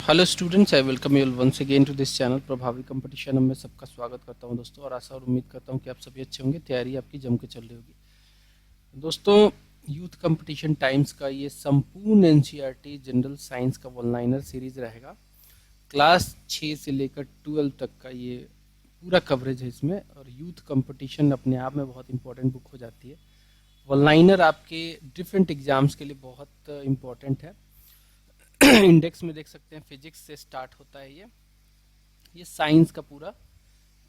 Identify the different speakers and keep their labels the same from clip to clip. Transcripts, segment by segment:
Speaker 1: Hello students, I welcome you once again to this channel Prabhavi competition में सबका स्वागत करता हूं दोस्तों। और आशा और उम्मीद करता हूं कि आप सभी अच्छे होंगे, तैयारी आपकी जम के चल रही होगी। दोस्तों, यूथ कंपटीशन टाइम्स का ये संपूर्ण एनसीईआरटी जनरल साइंस का वन लाइनर सीरीज रहेगा। क्लास 6 से लेकर 12 तक का ये पूरा कवरेज है इसमें। और यूथ कंपटीशन अपने आप में बहुत इंपॉर्टेंट बुक हो जाती है। वन लाइनर आपके डिफरेंट एग्जाम्स के लिए बहुत इंपॉर्टेंट है। इंडेक्स में देख सकते हैं फिजिक्स से स्टार्ट होता है ये साइंस का पूरा,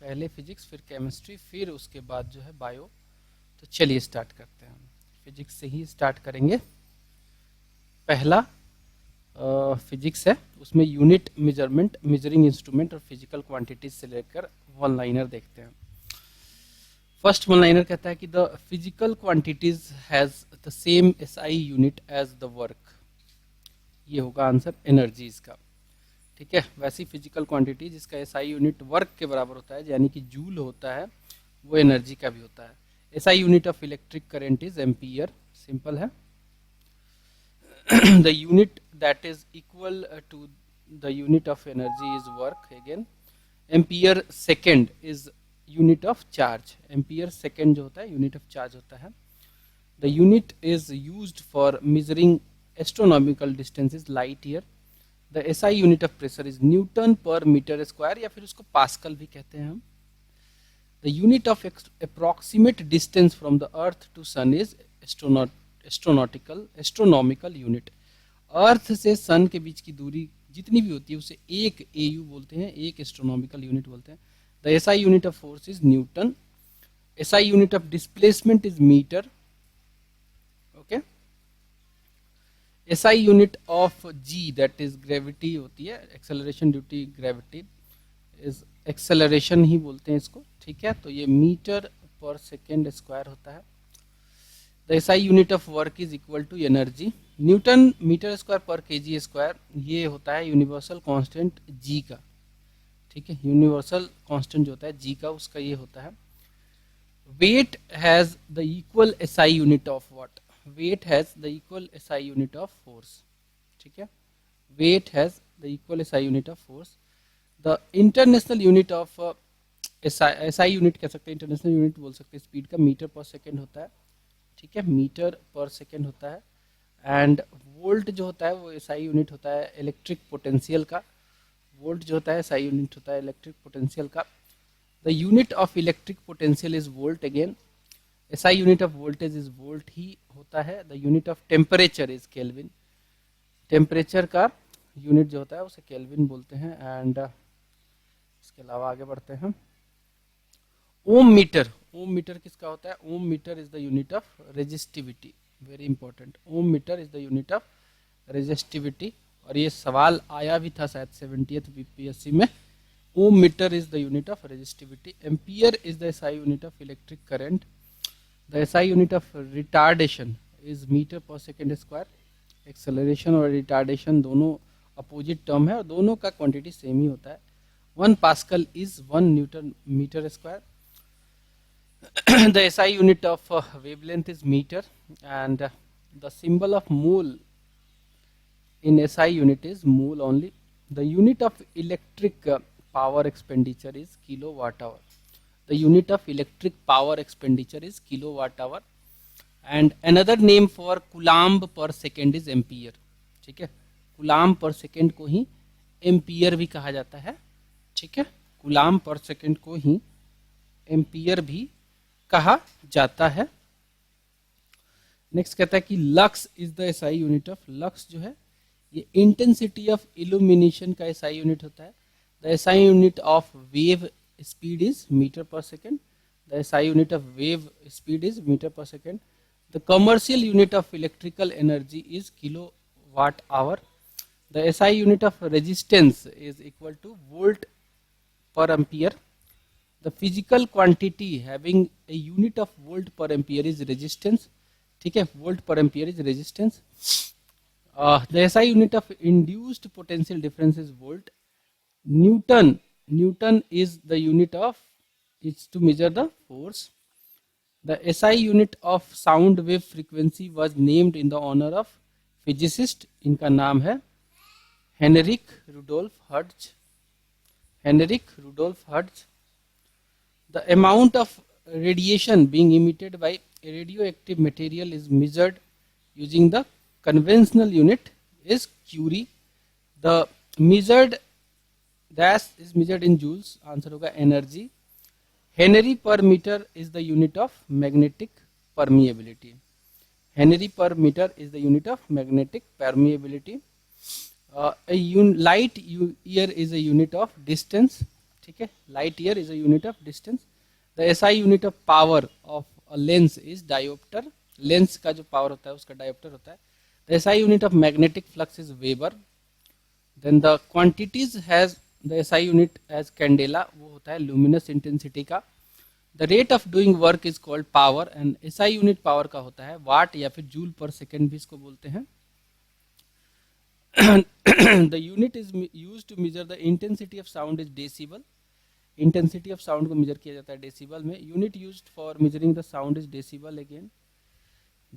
Speaker 1: पहले फिजिक्स फिर केमिस्ट्री फिर उसके बाद जो है बायो। तो चलिए स्टार्ट करते हैं। हम फिजिक्स से ही स्टार्ट करेंगे। पहला फिजिक्स है, उसमें यूनिट मेजरमेंट, मेजरिंग इंस्ट्रूमेंट और फिजिकल क्वांटिटीज से लेकर वन लाइनर देखते हैं। फर्स्ट वन लाइनर कहता है कि the physical quantities has the same SI unit as the work. ये होगा आंसर एनर्जीज का। ठीक है, वैसी फिजिकल क्वांटिटी जिसका एसआई यूनिट वर्क के बराबर होता है, यानी कि जूल होता है, वो एनर्जी का भी होता है। SI unit of electric current is ampere, simple है। The unit that is equal to the unit of energy is work, again ampere second is unit of charge. Ampere second जो होता है यूनिट ऑफ चार्ज होता है। The unit is used for measuring astronomical distance is light year. The SI unit of pressure is newton per metre square, या फिर उसको pascal भी कहते हैं हम। The unit of approximate distance from the earth to sun is astronomical unit. Earth से sun के बीच की दूरी जितनी भी होती है उसे एक एयू बोलते हैं, एक एस्ट्रोनॉमिकल यूनिट बोलते हैं। The SI unit of force is newton. SI unit of displacement is metre. Okay, SI unit of G that is gravity होती है, acceleration due to gravity is acceleration ही बोलते हैं इसको। ठीक है, तो ये मीटर पर सेकेंड स्क्वायर होता है। The SI unit of work is equal to energy. Newton metre square पर केजी स्क्वायर, ये होता है यूनिवर्सल कांस्टेंट जी का। ठीक है, यूनिवर्सल कांस्टेंट जो होता है जी का, उसका ये होता है। Weight has the equal SI unit of what? weight has the equal SI unit of force. ठीक है, weight has the equal SI unit of force. The international unit of SI unit कह सकते हैं, इंटरनेशनल यूनिट बोल सकते हैं speed का, metre per second होता है। ठीक है, मीटर पर सेकेंड होता है। एंड वोल्ट जो होता है वो SI यूनिट होता है इलेक्ट्रिक पोटेंशियल का। वोल्ट जो होता है SI यूनिट होता है इलेक्ट्रिक पोटेंशियल का। The unit of electric potential is volt, again SI unit of voltage is volt ही होता है। The unit of temperature is kelvin. Temperature का यूनिट जो होता है उसे केल्विन बोलते हैं। एंड इसके अलावा आगे बढ़ते हैं। ओम मीटर, ओम मीटर किसका होता है? Ohm metre is the unit of resistivity, very important. Ohm metre is the unit of resistivity. और ये सवाल आया भी था शायद 70th बीपीएससी में। Ohm metre is the unit of resistivity. Ampere is the SI unit of electric current. The SI unit of retardation is meter per second square. Acceleration और retardation दोनों अपोजिट टर्म है और दोनों का quantity same ही होता है। 1 pascal is 1 newton metre square. The SI unit of wavelength is meter and the symbol of mole in SI unit is mole only. The unit of electric power expenditure is kilowatt hour. The unit of electric power expenditure is kilowatt hour. And another name for coulomb per second is ampere. ठीक है, coulomb per second को ही ampere भी कहा जाता है। ठीक है, coulomb per second को ही एम्पियर भी कहा जाता है। नेक्स्ट कहता है कि lux is the SI unit of, lux जो है ये इंटेंसिटी ऑफ इल्यूमिनेशन का SI यूनिट होता है। The SI unit of wave speed is meter per second. The SI unit of wave speed is meter per second. The commercial unit of electrical energy is kilowatt hour. The SI unit of resistance is equal to volt per ampere. The physical quantity having a unit of volt per ampere is resistance. ठीक है, volt per ampere is resistance. The SI unit of induced potential difference is volt. Newton is the unit of, is to measure the force. The SI unit of sound wave frequency was named in the honor of physicist. इनका नाम है Heinrich Rudolf Hertz, Heinrich Rudolf Hertz. The amount of radiation being emitted by a radioactive material is measured using the conventional unit is Curie. The measured dash is measured in joules. Answer होगा energy. Henry per meter is the unit of magnetic permeability. Henry per meter is the unit of magnetic permeability. Light year is a unit of distance. ठीक है, light year is a unit of distance. The SI unit of power of a lens is diopter. Lens का जो power होता है उसका dioptre होता है. The SI unit of magnetic flux is Weber. Then the quantities has the SI unit as candela, वो होता है luminous intensity का. The rate of doing work is called power and SI unit power का होता है वाट या फिर joule पर सेकेंड भी इसको बोलते हैं. The unit is used to measure the intensity of sound is decibel. Intensity of sound को measure किया जाता है डेसिबल में. Unit used for measuring the sound is decibel again.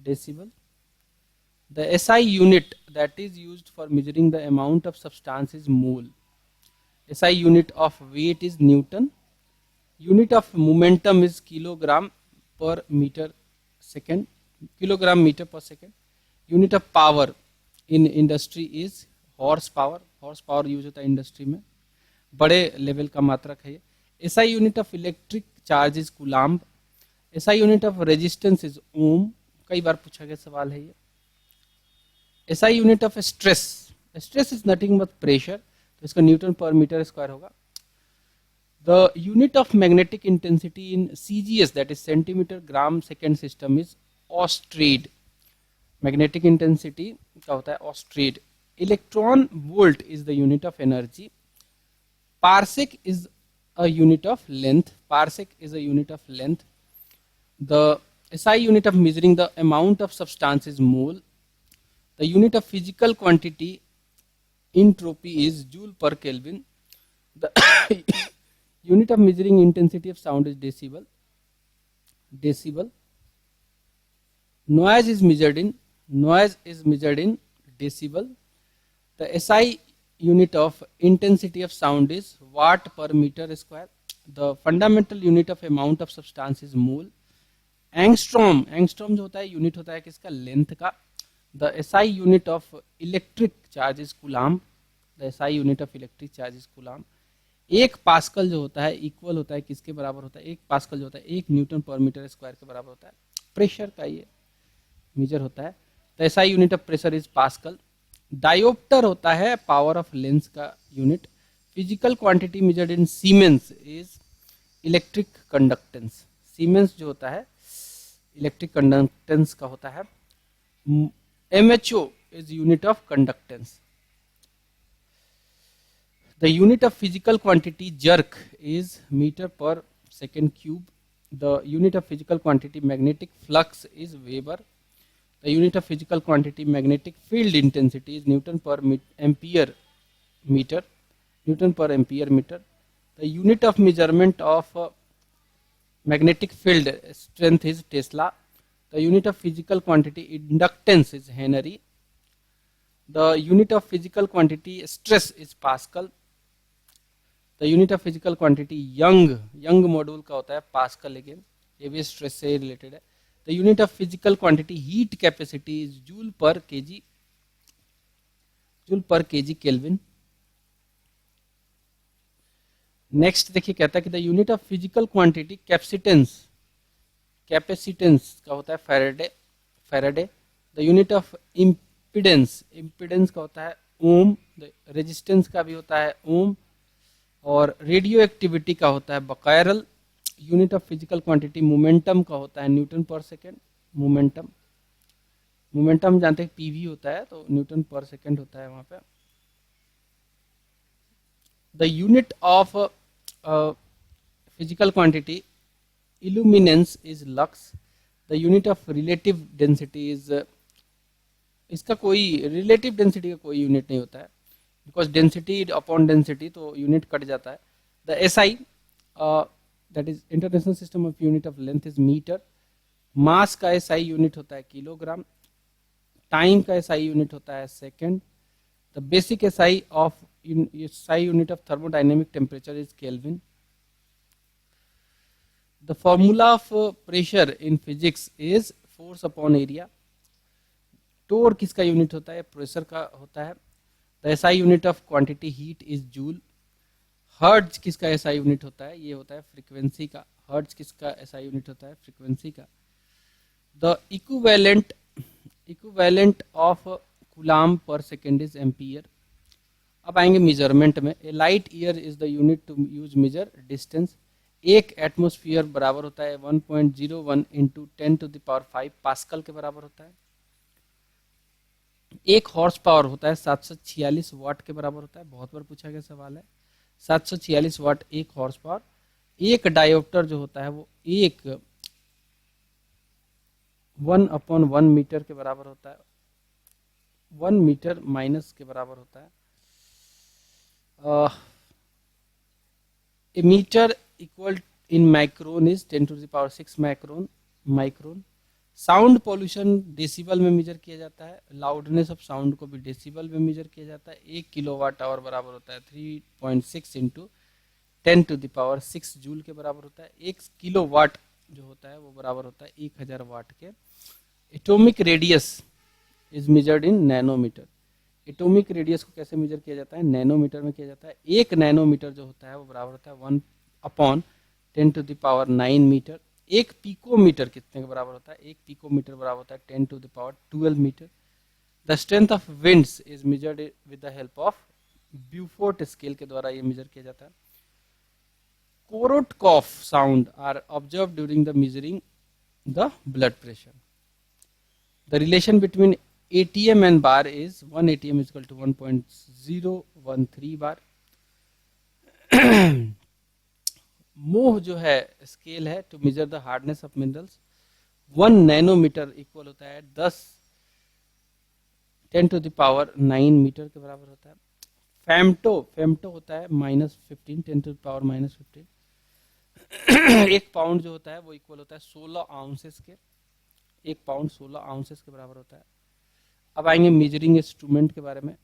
Speaker 1: Decibel. The SI unit that is used for measuring the amount of substance is mole. SI unit of weight is Newton. Unit of momentum is kilogram per meter second. Kilogram meter per second. Unit of power in industry is horse power. Horse power use होता है industry में, बड़े level का मात्रक है ये. SI unit of electric charge is coulomb. SI unit of resistance is ohm. कई बार पूछा गया सवाल है ये. SI unit of stress, stress is nothing but pressure, तो इसका न्यूटन पर मीटर स्क्वायर होगा. The unit of magnetic intensity in CGS that is centimetre gram second system is ऑस्ट्रेड. मैग्नेटिक इंटेंसिटी का होता है ऑस्ट्रेड. Electron volt is the unit of energy. Parsec is a unit of length. Parsec is a unit of length. The SI unit of measuring the amount of substance is mole. The unit of physical quantity entropy is joule per Kelvin. The unit of measuring intensity of sound is decibel. Decibel. Noise is measured in decibel. The SI unit of intensity of sound is watt per meter square. The fundamental unit of amount of substance is mole. Angstrom, angstrom जो होता है unit होता है किसका, length का. The SI unit of electric charge is coulomb. The SI unit of electric charge is coulomb. एक pascal जो होता है इक्वल होता है किसके बराबर होता है, एक पास्कल जो होता है 1 न्यूटन पर मीटर स्क्वायर के बराबर होता है. प्रेशर का ये मेजर होता है. The SI unit of pressure is pascal. Dioptre होता है पावर ऑफ लेंस का unit. Physical quantity measured in siemens is electric conductance. Siemens जो होता है इलेक्ट्रिक कंडक्टेंस का होता है. MHO is unit of conductance. The unit of physical quantity jerk is metre per second cube. The unit of physical quantity magnetic flux is weber. The unit of physical quantity magnetic field intensity is Newton per ampere meter. Newton per ampere meter. The unit of measurement of magnetic field strength is Tesla. The unit of physical quantity inductance is Henry. The unit of physical quantity stress is Pascal. The unit of physical quantity Young module का होता है Pascal again. ये भी stress से related है. The unit of physical quantity heat capacity is joule per kg Kelvin. Next देखिए कहता है कि the unit of physical quantity capacitance का होता है Faraday. The unit of impedance का होता है ohm. The resistance का भी होता है ohm. और radioactivity का होता है becquerel. Unit of physical quantity momentum का होता है न्यूटन पर सेकेंड. मोमेंटम जानते हैं पीवी होता है तो न्यूटन पर सेकेंड होता है वहां पे. The unit of physical quantity illuminance is lux. The unit of relative density is, इसका कोई रिलेटिव डेंसिटी का कोई यूनिट नहीं होता है बिकॉज डेंसिटी अपॉन डेंसिटी तो यूनिट कट जाता है. The SI that is international system of unit of length is meter. मास का SI यूनिट होता है किलोग्राम. टाइम का SI यूनिट होता है second. The basic SI unit of thermodynamic temperature is Kelvin. The formula of pressure in physics is force upon area. टोर किसका unit होता है? Pressure का होता है. The SI unit of quantity heat is joule. Hertz किसका SI unit होता है? ये होता है फ्रीक्वेंसी का. हर्ट्ज किसका SI यूनिट होता है? फ्रीक्वेंसी का. The equivalent of coulomb per second is ampere. अब आएंगे मेजरमेंट में. A light year is the unit to use measure distance. एक एटमोस्फियर बराबर होता है 1.01 इंटू 10⁵ पास्कल के बराबर होता है. एक हॉर्स पावर होता है 746 वाट के बराबर होता है. बहुत बार पूछा गया सवाल है. 746 वाट एक हॉर्स पावर. एक डायोप्टर जो होता है वो एक 1/1 मीटर के बराबर होता है. 1 मीटर माइनस के बराबर होता है. A metre equal in micron is 10⁶ micron. Sound pollution decibel में मेजर किया जाता है. लाउडनेस ऑफ साउंड को भी डेसिबल में मेजर किया जाता है. 1 किलोवाट आवर बराबर होता है 3.6 इंटू 10⁶ जूल के बराबर होता है. 1 किलोवाट जो होता है वो बराबर होता है 1000 वाट के. Atomic radius is measured in nanometre. Atomic radius को कैसे मेजर किया जाता है? नैनोमीटर में किया जाता है. 1 नैनोमीटर जो होता है वो बराबर होता है 1/10⁹ मीटर. एक पिकोमीटर कितने के बराबर होता है? एक पिकोमीटर बराबर होता है 10⁻12 metre. The strength of winds is measured with the help of Beaufort scale के द्वारा ये मेजर किया जाता है. Korotkoff sound are observe during the measuring the blood pressure. The relation between ATM and bar is 1 ATM is equal to 1.013 bar. मोह जो है scale है to measure the hardness of minerals. 1 nanometre equal होता है 10⁻9 metre के बराबर होता है. फेम्टो होता है -15 10⁻⁻15. एक पाउंड जो होता है वो इक्वल होता है 16 आउंसेस के. एक पाउंड 16 आउंसेस के बराबर होता है. अब आएंगे मेजरिंग इंस्ट्रूमेंट के बारे में.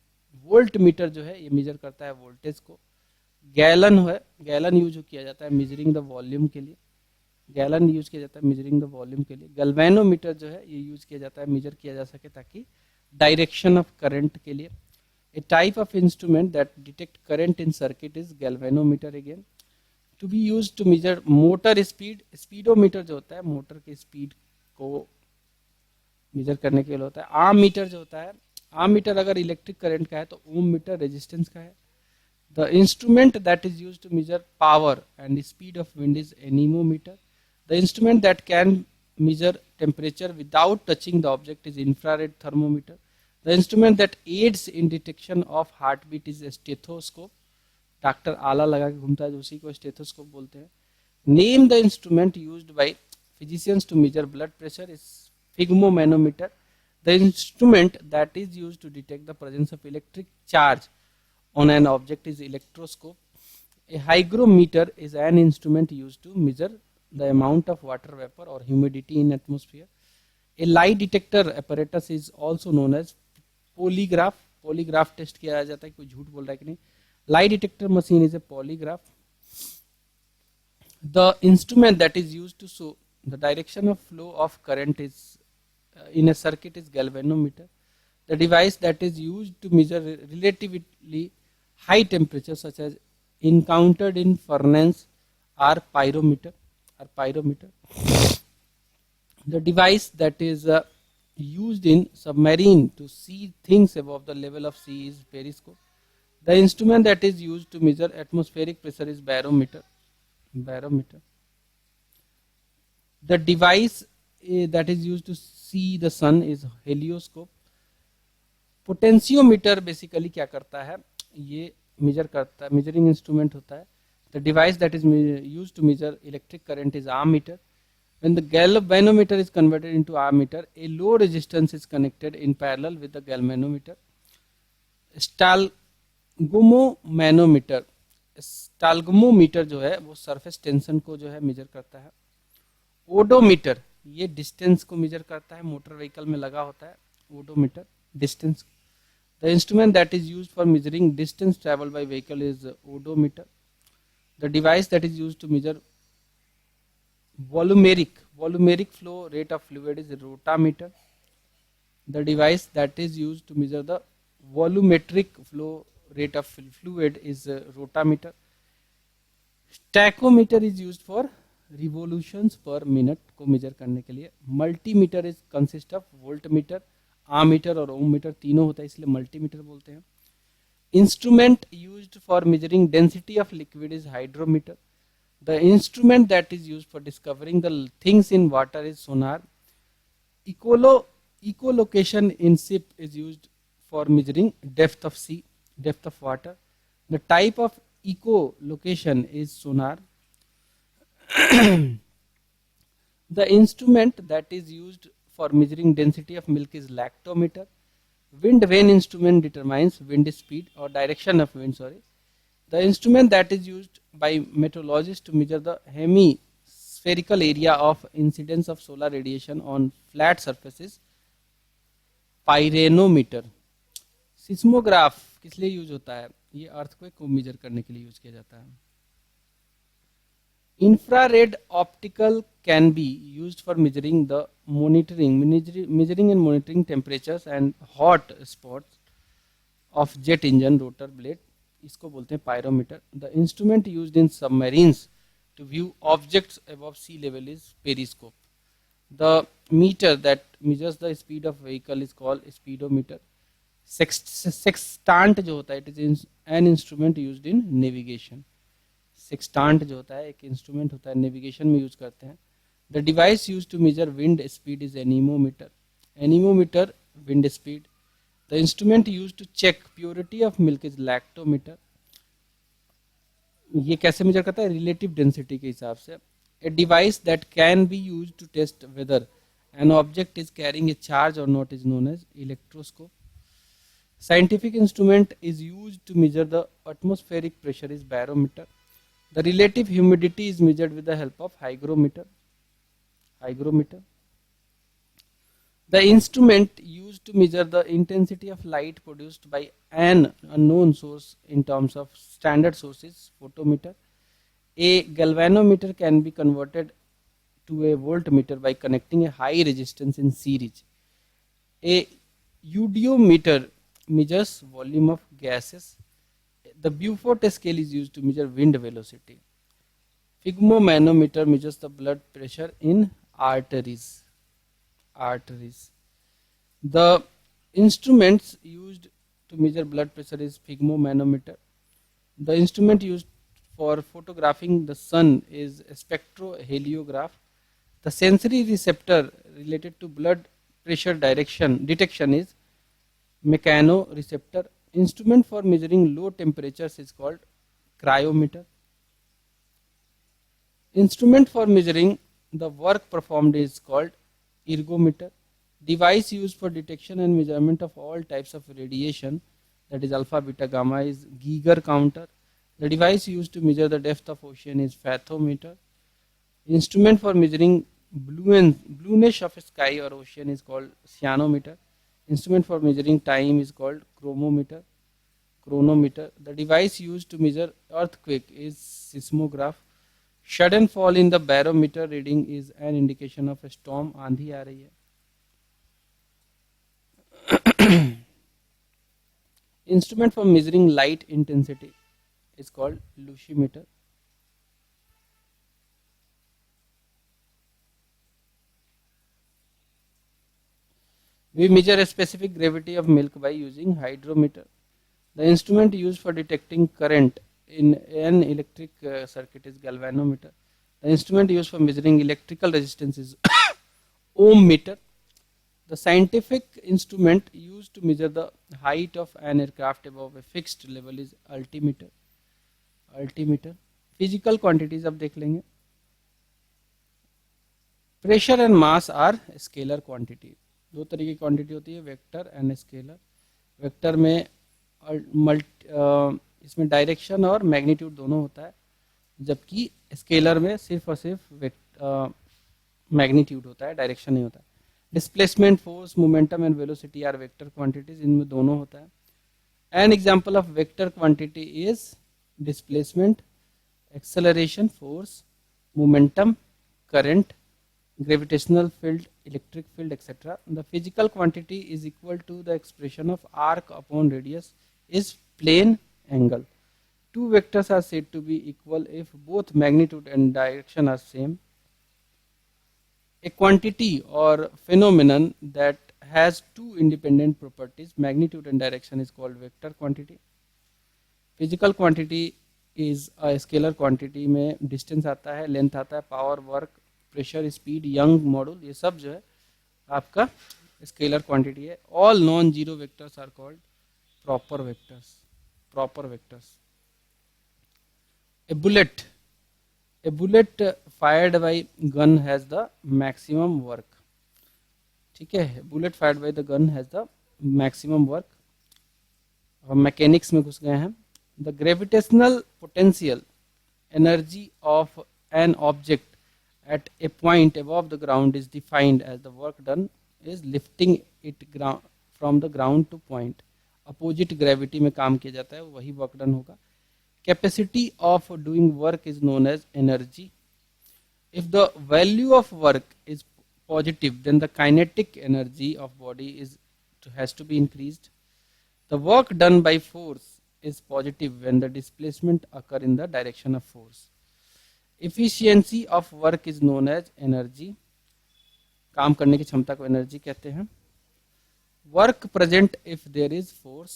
Speaker 1: वोल्ट मीटर जो है ये मेजर करता है वोल्टेज को. गैलन यूज किया जाता है मेजरिंग द वॉल्यूम के लिए. गैलन यूज किया जाता है मेजरिंग द वॉल्यूम के लिए. गैल्वेनोमीटर जो है ये यूज किया जाता है मेजर किया जा सके ताकि डायरेक्शन ऑफ करंट के लिए. A type of instrument that detect current in circuit is galvanometer again. To be use to measure motor speed. Speedometer जो होता है मोटर की स्पीड को मेजर करने के लिए होता है. आर्म मीटर जो होता है, आर्म मीटर अगर इलेक्ट्रिक करंट का है तो ओम मीटर रेजिस्टेंस का है. The instrument that is used to measure power and speed of wind is anemometer. The instrument that can measure temperature without touching the object is infrared thermometer. The instrument that aids in detection of heartbeat is a stethoscope. Doctor आला लगा के घूमता है जो उसी को stethoscope बोलते हैं. Name the instrument used by physicians to measure blood pressure is sphygmomanometer. The instrument that is used to detect the presence of electric charge on an object is electroscope. A hygrometer is an instrument used to measure the amount of water vapor or humidity in atmosphere. A lie detector apparatus is also known as polygraph. polygraph test किया जाता है कोई झूठ बोल रहा है कि नहीं. lie detector machine is a polygraph. The instrument that is used to show the direction of flow of current is in a circuit is galvanometer. The device that is used to measure relatively high temperature such as encountered in furnace are pyrometer. The device that is used in submarine to see things above the level of sea is periscope. The instrument that is used to measure atmospheric pressure is barometer. The device that is used to see the sun is helioscope. Potentiometer basically क्या करता है, ये major करता है, measuring instrument होता है. The device that is used to measure electric current is ammeter. When the galvanometer is converted into ammeter, a low resistance is connected in parallel with the galvanometer. Stalagmometer जो है वो surface tension को जो है major करता है. Odometer ये distance को मेजर करता है, मोटर व्हीकल में लगा होता है odometer distance. The instrument that is used for measuring distance traveled by vehicle is odometer. The device that is used to measure volumeric flow rate of fluid is rotameter. The device that is used to measure the volumetric flow rate of fluid is rotameter. Tachometer is used for revolutions per minute को major करने के लिए. Multimeter is consist of voltmeter, ammeter और ओम metre तीनों होता है, इसलिए multimeter बोलते हैं. Instrument used for measuring density of liquid is hydrometer. The instrument that is used for discovering the things in water is Sonar. Echolocation in ship is used for measuring depth of sea, depth of water. The type of echolocation is sonar. The instrument that is used for measuring density of milk is lactometer. Wind vane instrument determines wind speed or direction of wind. The instrument that is used by meteorologists to measure the hemispherical area of incidence of solar radiation on flat surfaces pyranometer. Seismograph किस लिए use होता है? ये earthquake को major करने के लिए use किया जाता है. Infrared optical can be used for measuring the measuring and monitoring temperatures and hot spots of jet engine rotor blade. इसको बोलते हैं pyrometer. The instrument used in submarines to view objects above sea level is periscope. The meter that measures the speed of vehicle is called speedometer. Sextant जो होता है, it is an instrument used in navigation. Sextant जो होता है एक instrument होता है, navigation में यूज करते हैं. The device used to measure wind speed is anemometer. Anemometer, wind speed. The instrument used to check purity of milk is lactometer. ये कैसे मेजर करता है? रिलेटिव डेंसिटी के हिसाब से. A device that can be used to test whether an object is carrying a charge or not is known as electroscope. Scientific instrument is used to measure the atmospheric pressure is barometer. The relative humidity is measured with the help of hygrometer. The instrument used to measure the intensity of light produced by an unknown source in terms of standard source is photometer. A galvanometer can be converted to a voltmeter by connecting a high resistance in series. A eudiometer measures volume of gases. The Beaufort scale is used to measure wind velocity. Phygmomanometer measures the blood pressure in arteries. The instruments used to measure blood pressure is phygmomanometer. The instrument used for photographing the sun is spectroheliograph. The sensory receptor related to blood pressure detection is mechanoreceptor. Instrument for measuring low temperatures is called cryometer. Instrument for measuring the work performed is called ergometer. Device used for detection and measurement of all types of radiation, that is alpha, beta, gamma, is Geiger counter. The device used to measure the depth of ocean is fathometer. Instrument for measuring blueness of sky or ocean is called cyanometer. Instrument for measuring time is called chronometer. The device used to measure earthquake is seismograph. Sudden fall in the barometer reading is an indication of a storm. आंधी आ रही है. Instrument for measuring light intensity is called lucimeter. We measure a specific gravity of milk by using hydrometer. The instrument used for detecting current in an electric circuit is galvanometer. The instrument used for measuring electrical resistance is ohm meter. The scientific instrument used to measure the height of an aircraft above a fixed level is altimeter. Physical quantities अब देख लेंगे. Pressure and mass are scalar quantity. दो तरह की quantity होती है, vector and scalar. Vector में इसमें डायरेक्शन और मैग्नीट्यूड दोनों होता है, जबकि स्केलर में सिर्फ और सिर्फ मैग्नीट्यूड होता है, डायरेक्शन नहीं होता है. Displacement, force, momentum and velocity are vector quantities. इनमें दोनों होता है. An example of vector quantity is displacement, acceleration, force, momentum, current, gravitational field, electric field, etc. The physical quantity is equal to the expression of arc upon radius is plane angle. Two vectors are said to be equal if both magnitude and direction are same. A quantity or phenomenon that has two independent properties, magnitude and direction, is called vector quantity. Physical quantity is a scalar quantity में distance आता है, length आता है, power, work, pressure, speed, Young module, ये सब जो है आपका scalar quantity है. All non-zero vectors are called proper vectors. Proper vectors. A bullet fired by gun has the maximum work. ठीक है, bullet fired by the gun has the maximum work. अब mechanics में घुस गए हैं. The gravitational potential energy of an object at a point above the ground is defined as the work done is lifting it from the ground to point. Opposite gravity में काम किया जाता है, वही वर्क डन होगा. Capacity of doing work is known as energy. If the value of work is positive, then the kinetic energy of body has to be increased. The work done by force is positive when the displacement occur in the direction of force. Efficiency of work is known as energy. काम करने की क्षमता को energy कहते हैं. Work present if there is force.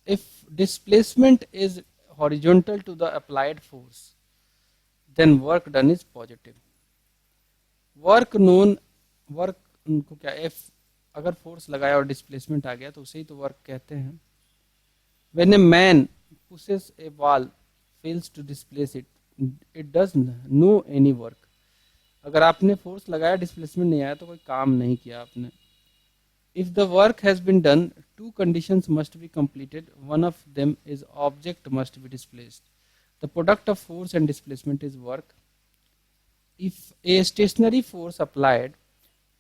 Speaker 1: If displacement is horizontal to the applied force, then work done is positive. Work को क्या, if अगर फोर्स लगाया और डिस्प्लेसमेंट आ गया तो उसे ही तो वर्क कहते हैं. When a man pushes a ball, fails to displace it, it does no any work. अगर आपने फोर्स लगाया, डिस्प्लेसमेंट नहीं आया तो कोई काम नहीं किया आपने. If the work has been done, two conditions must be completed. One of them is object must be displaced. The product of force and displacement is work. If a stationary force applied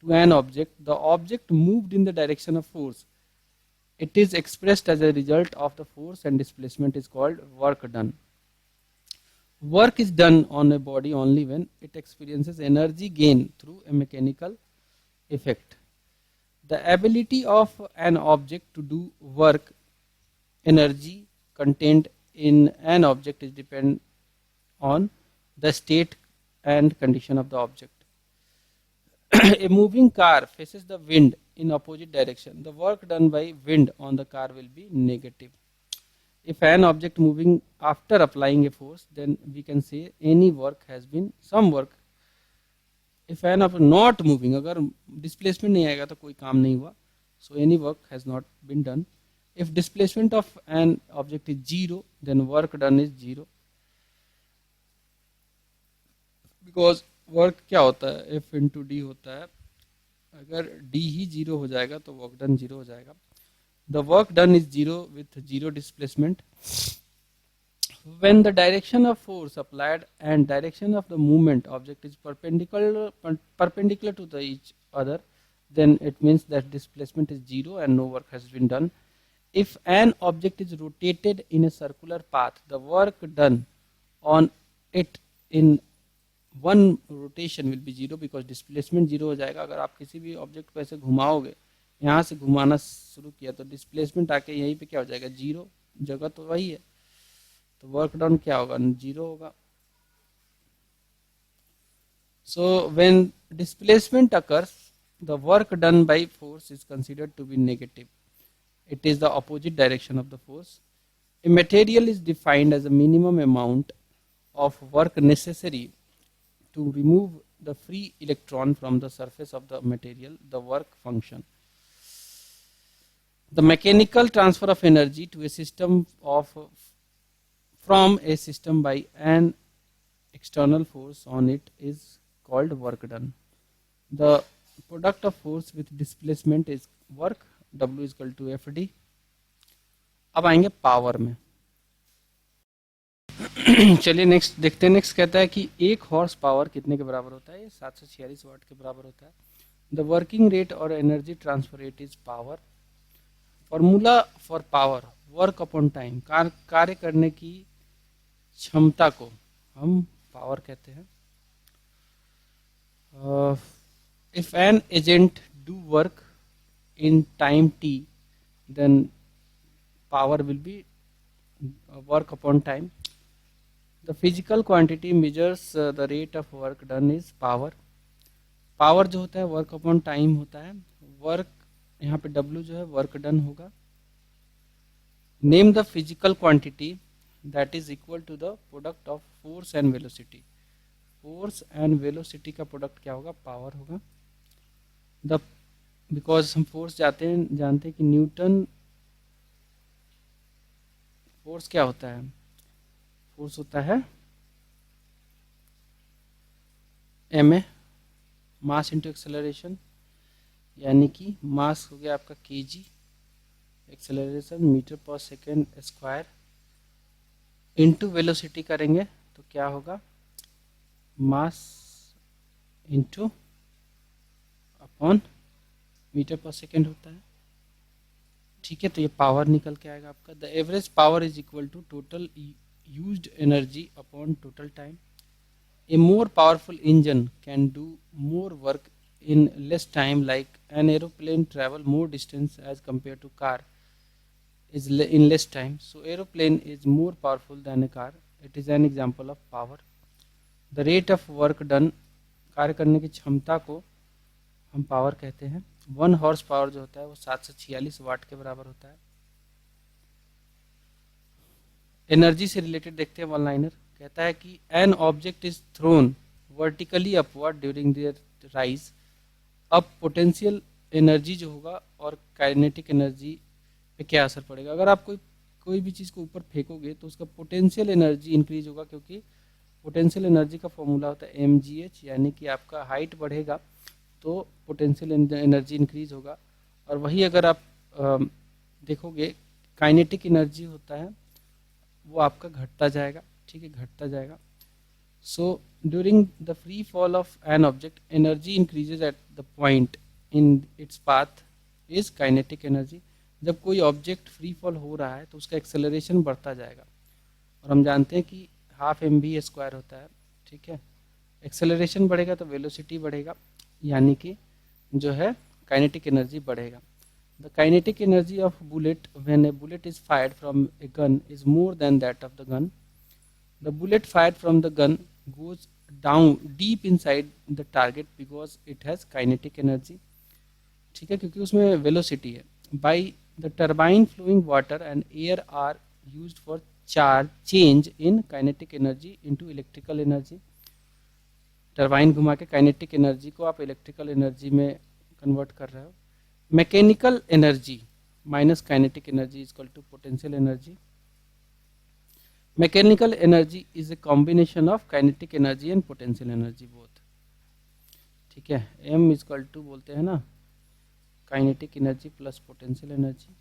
Speaker 1: to an object, the object moved in the direction of force. It is expressed as a result of the force and displacement is called work done. Work is done on a body only when it experiences energy gain through a mechanical effect. The ability of an object to do work, energy contained in an object is depend on the state and condition of the object. A moving car faces the wind in opposite direction. The work done by wind on the car will be negative. If an object moving after applying a force, then we can say any work has been some work. If an object not moving, अगर displacement नहीं आएगा तो कोई काम नहीं हुआ. So any work has not been done. If displacement of an object is zero, then work done is zero. Because work क्या होता है, F into D होता है. अगर D ही zero हो जाएगा तो work done zero हो जाएगा. The work done is zero with zero displacement. When the direction of force applied and direction of the movement object is perpendicular to each other, then it means that displacement is zero and no work has been done. If an object is rotated in a circular path, the work done on it in one rotation will be zero because displacement zero हो जाएगा. अगर आप किसी भी object को ऐसे घुमाओगे, यहाँ से घुमाना शुरू किया तो डिस्प्लेसमेंट आके यहीं पे क्या हो जाएगा, जीरो. जगह तो वही है, तो वर्क डन क्या होगा, जीरो होगा. So when displacement occurs, the work done by force is considered to be negative. It is the opposite direction of the force. A material is defined as a minimum amount of work necessary to remove the free electron from the surface of the material, the work function. The mechanical transfer of energy to a system from a system by an external force on it is called work done. The product of force with displacement is work. W is equal to FD. अब आएंगे power में. चलिए next देखते हैं. Next कहता है कि 1 horse power कितने के बराबर होता है, 746 वाट के बराबर होता है. द वर्किंग रेट और energy transfer rate is power. Formula for power, work upon time, कार्य करने की क्षमता को हम पावर कहते हैं. If an agent do work in time t, then power will be work upon time. The physical quantity measures the rate of work done is power. Power जो होता है वर्क अपॉन टाइम होता है. Work यहाँ पे W जो है work done होगा. Name the physical quantity that is equal to the product of force and velocity. Force and velocity का प्रोडक्ट क्या होगा? पावर होगा. द बिकॉज हम फोर्स जानते हैं कि न्यूटन, फोर्स क्या होता है? फोर्स होता है ma, मास इंटू एक्सेलरेशन, यानी कि मास हो गया आपका kg, acceleration metre per second square, into velocity करेंगे तो क्या होगा? Mass into upon metre per second होता है. ठीक है, तो ये पावर निकल के आएगा आपका. The average power is equal to total used energy upon total time. A more powerful engine can do more work in less time, like an aeroplane travel more distance as compared to car in less time. So aeroplane is more powerful than a car. It is an example of power. The rate of work done, कार्य करने की क्षमता को हम power कहते हैं. 1 horse power जो होता है वो 746 वाट के बराबर होता है. एनर्जी से रिलेटेड देखते हैं वन लाइनर. कहता है कि N object is thrown vertically upward during their rise. अब पोटेंशियल एनर्जी जो होगा और काइनेटिक एनर्जी पे क्या असर पड़ेगा? अगर आप कोई भी चीज़ को ऊपर फेंकोगे तो उसका पोटेंशियल एनर्जी इंक्रीज होगा, क्योंकि पोटेंशियल एनर्जी का फॉर्मूला होता है mgh, यानी कि आपका हाइट बढ़ेगा तो पोटेंशियल एनर्जी इंक्रीज होगा. और वही अगर आप देखोगे काइनेटिक एनर्जी होता है वो आपका घटता जाएगा. ठीक है, घटता जाएगा. So during the free fall of an object, energy increases at the point in its path is kinetic energy. जब कोई ऑब्जेक्ट फ्री फॉल हो रहा है तो उसका एक्सेलरेशन बढ़ता जाएगा, और हम जानते हैं कि हाफ mv² होता है. ठीक है, एक्सेलरेशन बढ़ेगा तो वेलोसिटी बढ़ेगा, यानी कि जो है काइनेटिक एनर्जी बढ़ेगा. The kinetic energy of bullet when a bullet is fired from a gun is more than that of the gun. The bullet fired from the gun goes down deep inside the target because it has kinetic energy. ठीक है, क्योंकि उसमें velocity है. By the turbine flowing water and air are used for change in kinetic energy into electrical energy. Turbine घुमा के kinetic energy को आप electrical energy में कन्वर्ट कर रहे हो. Mechanical energy minus kinetic energy is equal to potential energy. Mechanical energy is a combination of kinetic energy and potential energy both. ठीक है, m इज इक्वल टू बोलते हैं ना kinetic energy plus potential energy.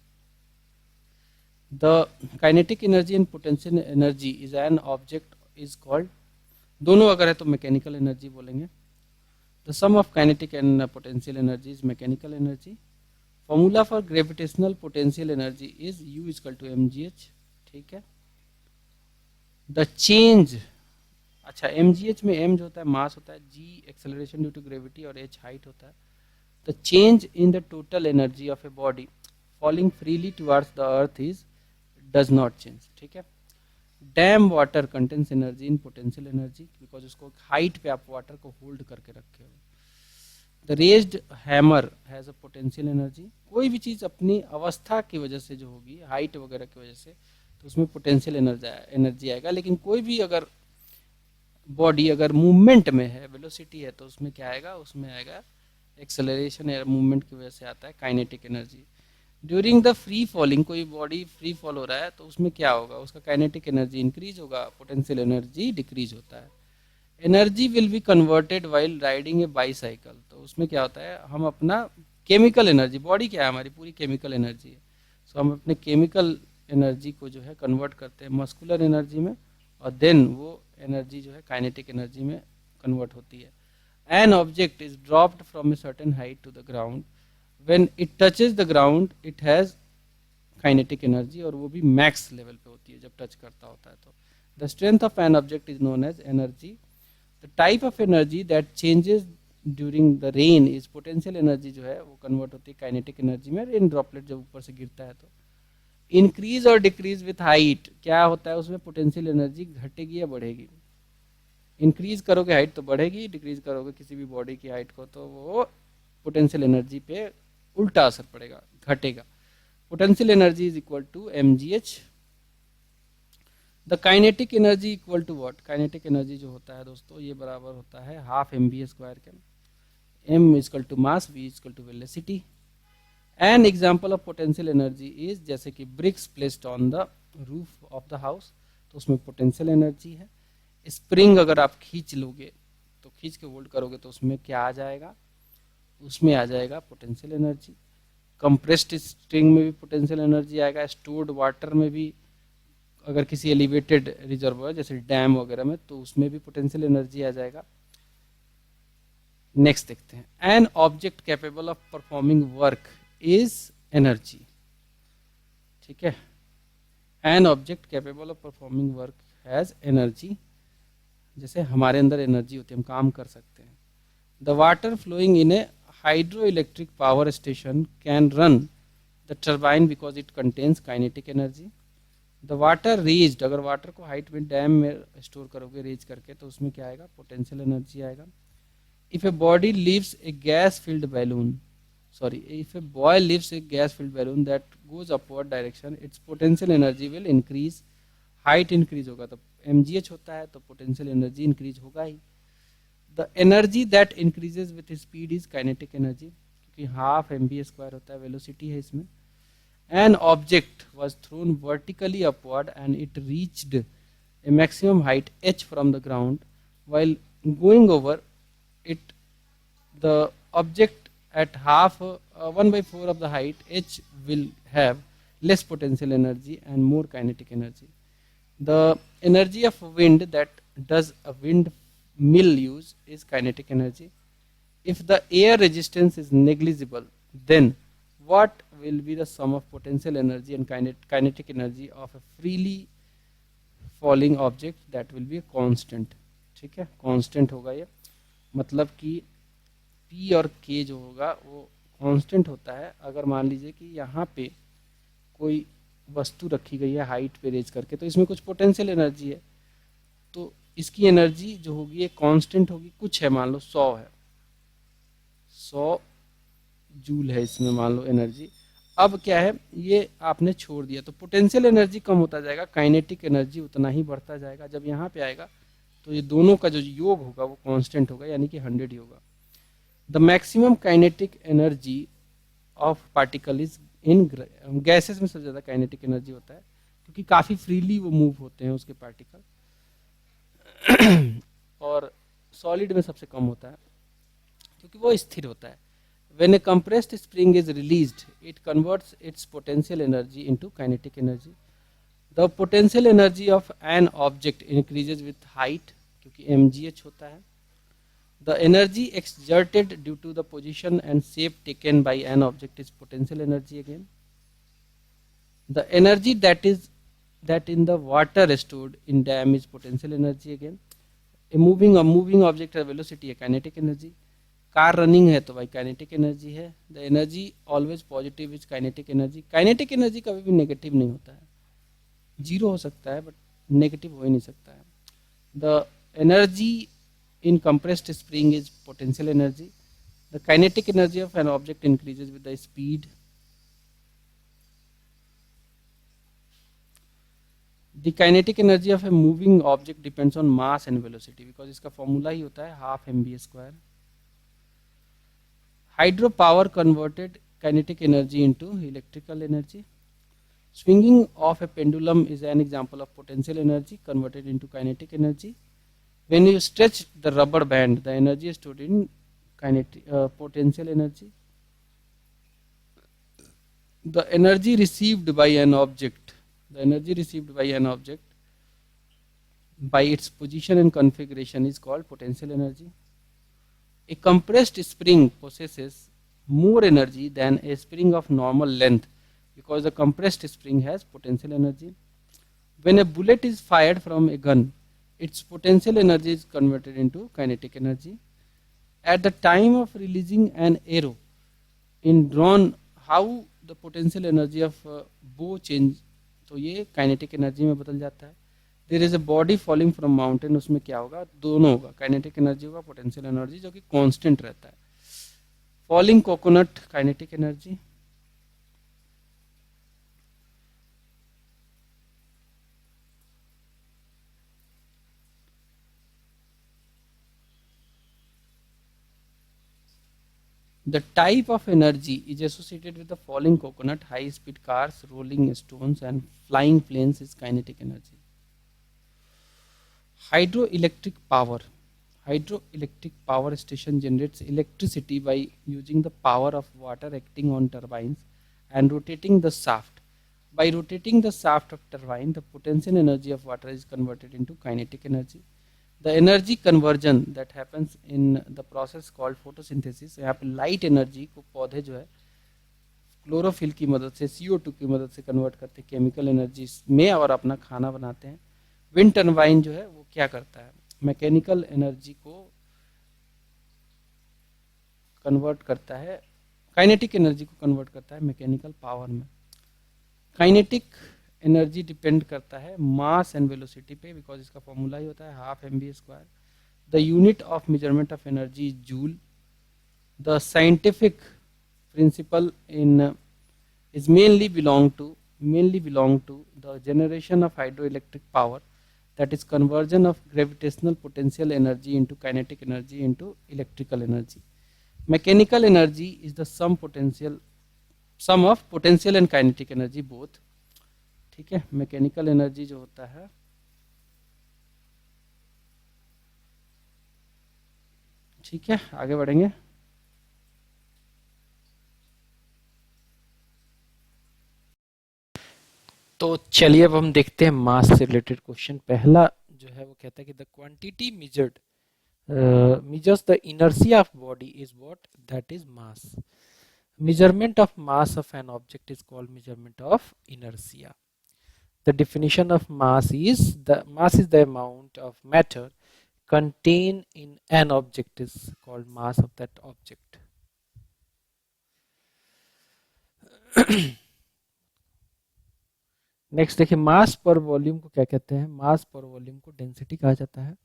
Speaker 1: The kinetic energy and potential energy is an object is called, दोनों अगर है तो mechanical energy बोलेंगे. The sum of kinetic and potential energy is mechanical energy. Formula for gravitational potential energy is U equal to mgh. ठीक है, the change, अच्छा mgh में m जो होता है मास होता है, g acceleration due to gravity और h हाइट होता है. The change in the total energy of a body falling freely towards the earth is does not change. ठीक है, dam water contains energy in potential energy because उसको height पे आप water को hold करके रखे हो. The raised hammer has a potential energy. कोई भी चीज़ अपनी अवस्था की वजह से जो होगी, हाइट वगैरह की वजह से, तो उसमें पोटेंशियल एनर्जी आएगा. लेकिन कोई भी अगर बॉडी अगर मूवमेंट में है, वेलोसिटी है, तो उसमें क्या आएगा? उसमें आएगा एक्सेलरेशन या मूवमेंट की वजह से आता है kinetic energy. During the free falling, कोई बॉडी फ्री फॉल हो रहा है तो उसमें क्या होगा? उसका काइनेटिक एनर्जी इंक्रीज होगा, पोटेंशियल एनर्जी डिक्रीज होता है. Energy will be converted while riding A bicycle. तो उसमें क्या होता है? हम अपना केमिकल एनर्जी, बॉडी क्या है हमारी पूरी केमिकल एनर्जी है, सो हम अपने केमिकल एनर्जी को जो है कन्वर्ट करते हैं मस्कुलर एनर्जी में, और देन वो एनर्जी जो है काइनेटिक एनर्जी में कन्वर्ट होती है. An object is dropped from a certain height to the ground. When it touches the ground, it has kinetic energy, और वो भी मैक्स लेवल पे होती है जब टच करता होता है तो। The strength of an object is known as energy. The type of energy that changes during the rain is potential energy, जो है वो कन्वर्ट होती है काइनेटिक एनर्जी में। रेन ड्रॉपलेट जब ऊपर से गिरता है तो इंक्रीज और डिक्रीज विथ हाइट, क्या होता है उसमें पोटेंशियल एनर्जी घटेगी या बढ़ेगी। इंक्रीज करोगे हाइट तो बढ़ेगी, डिक्रीज करोगे किसी भी बॉडी की हाइट को तो वो पोटेंशियल एनर्जी पे उल्टा असर पड़ेगा, घटेगा। Potential energy is equal to mgh। The kinetic energy equal to what, kinetic energy जो होता है दोस्तों ये बराबर होता है हाफ mv² के। m equal to mass, v equal to velocity. An example of potential energy is, जैसे कि bricks placed on the roof of the house, तो उसमें पोटेंशियल एनर्जी है। स्प्रिंग अगर आप खींच लोगे तो खींच के होल्ड करोगे तो उसमें क्या आ जाएगा, उसमें आ जाएगा पोटेंशियल एनर्जी। कंप्रेस्ड स्ट्रिंग में भी पोटेंशियल एनर्जी आएगा। स्टोर्ड वाटर में भी, अगर किसी एलिवेटेड रिजर्वोयर जैसे डैम वगैरह में, तो उसमें भी पोटेंशियल एनर्जी आ जाएगा। नेक्स्ट देखते हैं, an object capable of performing work is energy. ठीक है, an object capable of performing work has energy, जैसे हमारे अंदर एनर्जी होती है, हम काम कर सकते हैं। The water flowing in a hydro electric power station can run the turbine because it contains kinetic energy. The water raised, अगर वाटर को हाइट में डैम में स्टोर करोगे रेज करके तो उसमें क्या आएगा, पोटेंशियल एनर्जी आएगा। If a body lives a gas filled balloon, if a boy lifts a gas filled balloon that goes upward direction, its potential energy will increase, height increase होगा तो mgh होता है तो potential energy increase होगा ही। the energy that increases with speed is kinetic energy, क्योंकि half mv² होता है, velocity है इसमें। an object was thrown vertically upward and it reached a maximum height h from the ground, while going over it the object at half 1/4 of the height h will have less potential energy and more kinetic energy. The energy of wind that does a windmill use is kinetic energy. If the air resistance is negligible, then what will be the sum of potential energy and kinetic energy of a freely falling object? That will be a constant. ठीक है, constant होगा ये, मतलब कि P और K जो होगा वो कांस्टेंट होता है। अगर मान लीजिए कि यहाँ पे कोई वस्तु रखी गई है हाइट पे रेज करके, तो इसमें कुछ पोटेंशियल एनर्जी है, तो इसकी एनर्जी जो होगी एक कांस्टेंट होगी, कुछ है, मान लो 100 है, 100 जूल है इसमें मान लो एनर्जी। अब क्या है, ये आपने छोड़ दिया तो पोटेंशियल एनर्जी कम होता जाएगा, काइनेटिक एनर्जी उतना ही बढ़ता जाएगा। जब यहाँ पे आएगा तो ये दोनों का जो योग होगा वो कांस्टेंट होगा, यानी कि 100 ही होगा। The maximum kinetic energy of particle is in gases में सबसे ज़्यादा काइनेटिक एनर्जी होता है, क्योंकि काफ़ी फ्रीली वो मूव होते हैं उसके पार्टिकल, और सॉलिड में सबसे कम होता है क्योंकि वो स्थिर होता है। When a compressed spring is released, it converts its potential energy into kinetic energy. The potential energy of an object increases with height, क्योंकि mgh होता है। The energy exerted due to the position and shape taken by an object is potential energy again. The energy that in the water stored in dam is potential energy again. A moving object has velocity है kinetic energy. Car running है तो भाई kinetic energy है। The energy always positive is kinetic energy. Kinetic energy कभी भी negative नहीं होता है, जीरो हो सकता है बट नेगेटिव हो ही नहीं सकता है। The energy in compressed spring is potential energy. The kinetic energy of an object increases with the speed. The kinetic energy of a moving object depends on mass and velocity, because इसका formula ही होता है half mv²। Hydropower converted kinetic energy into electrical energy. Swinging of a pendulum is an example of potential energy converted into kinetic energy. When you stretch the rubber band, the energy is stored in potential energy. The energy received by an object, by its position and configuration is called potential energy. A compressed spring possesses more energy than a spring of normal length. because the compressed spring has potential energy. When a bullet is fired from a gun, its potential energy is converted into kinetic energy. At the time of releasing an arrow in drawn, how the potential energy of bow change, तो ये kinetic energy में बदल जाता है. There is a body falling from mountain, उसमें क्या होगा, दोनों होगा, काइनेटिक एनर्जी होगा, पोटेंशियल एनर्जी जो कि कांस्टेंट रहता है. Falling coconut kinetic energy. The type of energy is associated with the falling coconut, high speed cars, rolling stones, and flying planes is kinetic energy. Hydroelectric power. Hydroelectric power station generates electricity by using the power of water acting on turbines and rotating the shaft. By rotating the shaft of turbine, the potential energy of water is converted into kinetic energy. The energy conversion that happens in the process called photosynthesis, यहाँ पे light energy को पौधे जो है chlorophyll की मदद से, CO2 की मदद से कन्वर्ट करते हैं केमिकल एनर्जी में और अपना खाना बनाते हैं. विंड टर्बाइन जो है वो क्या करता है, मैकेनिकल एनर्जी को कन्वर्ट करता है, काइनेटिक एनर्जी को कन्वर्ट करता है मैकेनिकल पावर में. काइनेटिक एनर्जी डिपेंड करता है मास एंड वेलोसिटी पे, बिकॉज इसका फॉर्मूला ही होता है half mv². The unit of measurement of energy is joule. The scientific principle in is mainly belong to the generation of hydroelectric power, that is conversion of gravitational potential energy into kinetic energy into electrical energy. Mechanical energy is the sum of potential and kinetic energy both. ठीक है, mechanical energy जो होता है ठीक है, आगे बढ़ेंगे. तो चलिए अब हम देखते हैं मास से रिलेटेड क्वेश्चन. पहला जो है वो कहता है कि the quantity measured measures the inertia of body is what, that is mass. Measurement of mass of an object is called measurement of inertia. The definition of mass is the amount of matter contained in an object is called mass of that object. Next देखिए, मास पर volume को क्या कहते हैं. मास पर volume को density कहा जाता है.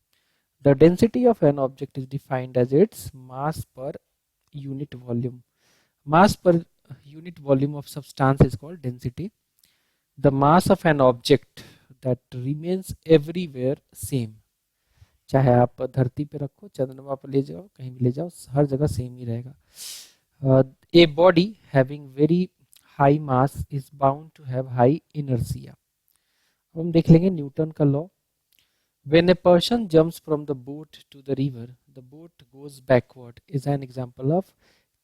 Speaker 1: The density of an object is defined as its mass per unit volume. Mass per unit volume of substance is called density. The mass of an object that remains everywhere same. चाहे आप धरती पे रखो, चंद्रमा पर ले जाओ, कहीं भी ले जाओ, हर जगह सेम ही रहेगा. A body having very high mass is bound to have high inertia. अब हम देख लेंगे न्यूटन का law. When a person jumps from the boat to the river, the boat goes backward is an example of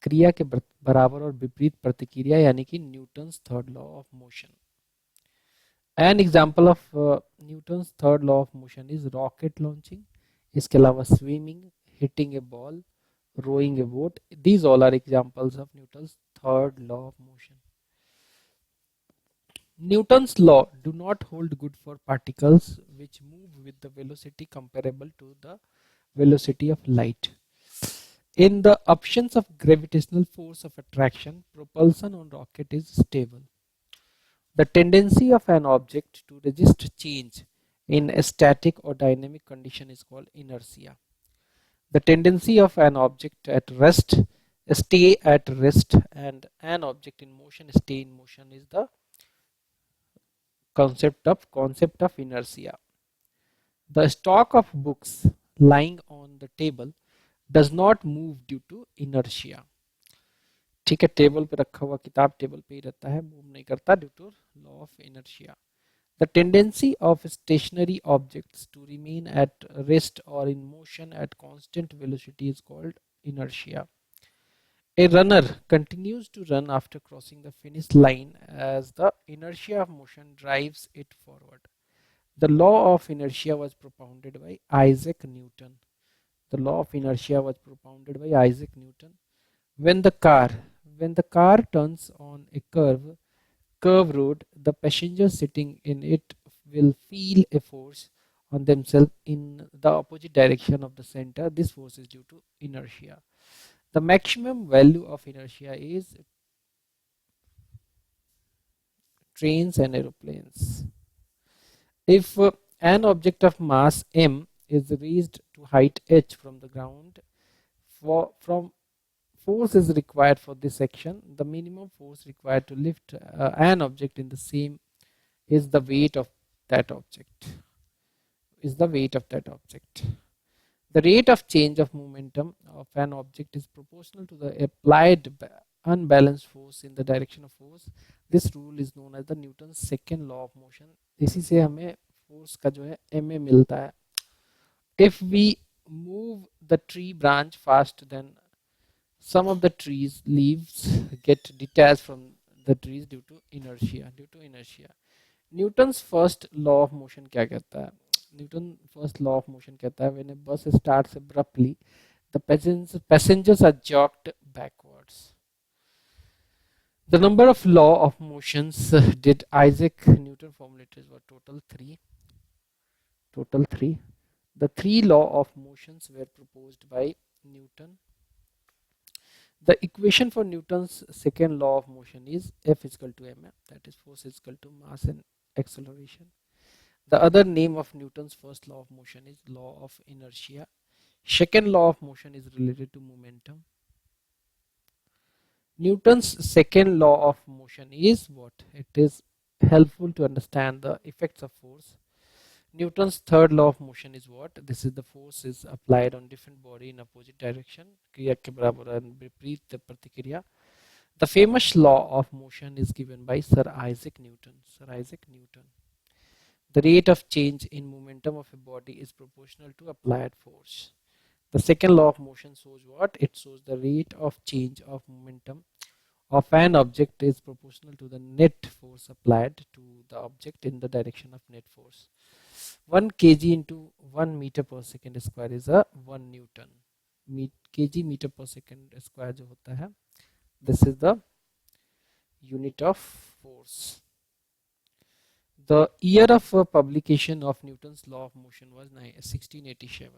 Speaker 1: क्रिया के बराबर और विपरीत प्रतिक्रिया, यानी कि Newton's third law of motion. An example of Newton's third law of motion is rocket launching. इसके अलावा swimming, hitting A ball, rowing a boat, these all are examples of Newton's third law of motion. Newton's law do not hold good for particles which move with the velocity comparable to the velocity of light. In the absence of gravitational force of attraction, propulsion on rocket is stable. The tendency of an object to resist change in a static or dynamic condition is called inertia. The tendency of an object at rest stay at rest and an object in motion stay in motion is the concept of inertia. The stock of books lying on the table does not move due to inertia. ठीक है, table पे रखा हुआ किताब table पे ही रहता है, move नहीं करता due to law of inertia. The tendency of stationary objects to remain at rest or in motion at constant velocity is called inertia. A runner continues to run after crossing the finish line as the inertia of motion drives it forward. The law of inertia was propounded by Isaac Newton. The law of inertia was propounded by Isaac Newton. When the car turns on a curve, curved road, the passengers sitting in it will feel a force on themselves in the opposite direction of the center. This force is due to inertia. The maximum value of inertia is trains and aeroplanes. If an object of mass m is raised to height h from the ground, from force is required for this action. The minimum force required to lift an object in the same is the weight of that object. Is the weight of that object. The rate of change of momentum of an object is proportional to the applied unbalanced force in the direction of force. This rule is known as the Newton's second law of motion. इसी से हमें force का जो है ma मिलता है. If we move the tree branch fast, then some of the trees leaves get detached from the trees due to inertia. Newton's first law of motion क्या कहता है? Newton's first law of motion कहता है when a bus starts abruptly, the passengers are jerked backwards. The number of law of motions did Isaac Newton formulate were total three. The three law of motions were proposed by Newton. The equation for Newton's second law of motion is F is equal to ma, that is force is equal to mass and acceleration. The other name of Newton's first law of motion is law of inertia. Second law of motion is related to momentum. Newton's second law of motion is what? It is helpful to understand the effects of force. Newton's third law of motion is what? This is the force is applied on different body in opposite direction. क्रिया के बराबर and विपरीत प्रतिक्रिया. The famous law of motion is given by Sir Isaac Newton. The rate of change in momentum of a body is proportional to applied force. The second law of motion shows what? It shows the rate of change of momentum of an object is proportional to the net force applied to the object in the direction of net force. 1 kg into 1 meter per second square is a 1 Newton. Kg meter per second square जो होता है, this is the unit of force. The year of publication of Newton's law of motion was 1687.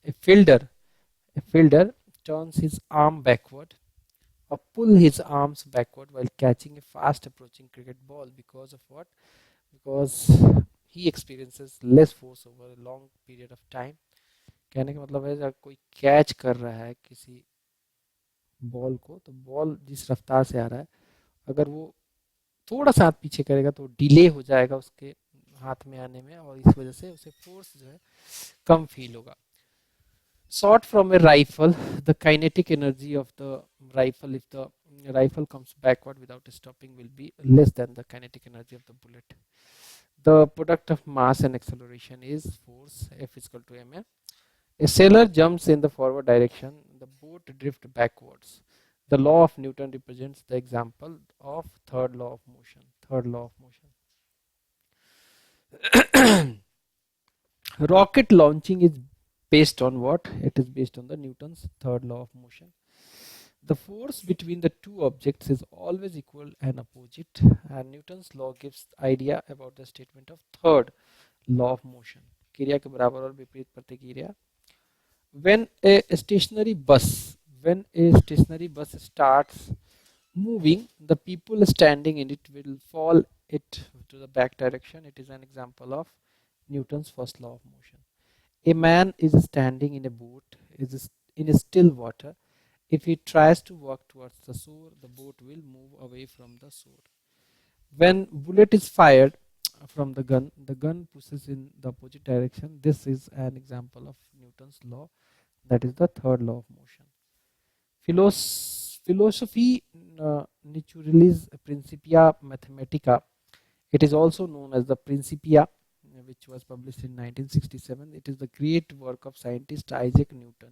Speaker 1: A fielder turns his arm backward or pull his arms backward while catching a fast approaching cricket ball because of what? Because he experiences less force over a long period of time. कहने का मतलब है जब कोई catch कर रहा है किसी बॉल को, तो बॉल जिस रफ्तार से आ रहा है, अगर वो थोड़ा सा हाथ पीछे करेगा तो डिले हो जाएगा उसके हाथ में आने में, और इस वजह से उसे फोर्स जो है कम फील होगा. Shot from a rifle, the kinetic energy of the rifle, if the rifle comes backward without stopping, will be less than the kinetic energy of the bullet. The product of mass and acceleration is force, F is equal to ma. A sailor jumps in the forward direction, the boat drifts backwards. The law of Newton represents the example of third law of motion. Rocket launching is based on what? It is based on the Newton's third law of motion. The force between the two objects is always equal and opposite, and Newton's law gives idea about the statement of third law of motion. क्रिया के बराबर और विपरीत प्रतिक्रिया. When a stationary bus starts moving, the people standing in it will fall it to the back direction. It is an example of Newton's first law of motion. A man is standing in a boat in still water. If he tries to walk towards the shore, the boat will move away from the shore. When bullet is fired from the gun pushes in the opposite direction. This is an example of Newton's law, that is the third law of motion. Philosophy Naturalis Principia Mathematica. It is also known as the Principia, which was published in 1967. It is the great work of scientist Isaac Newton.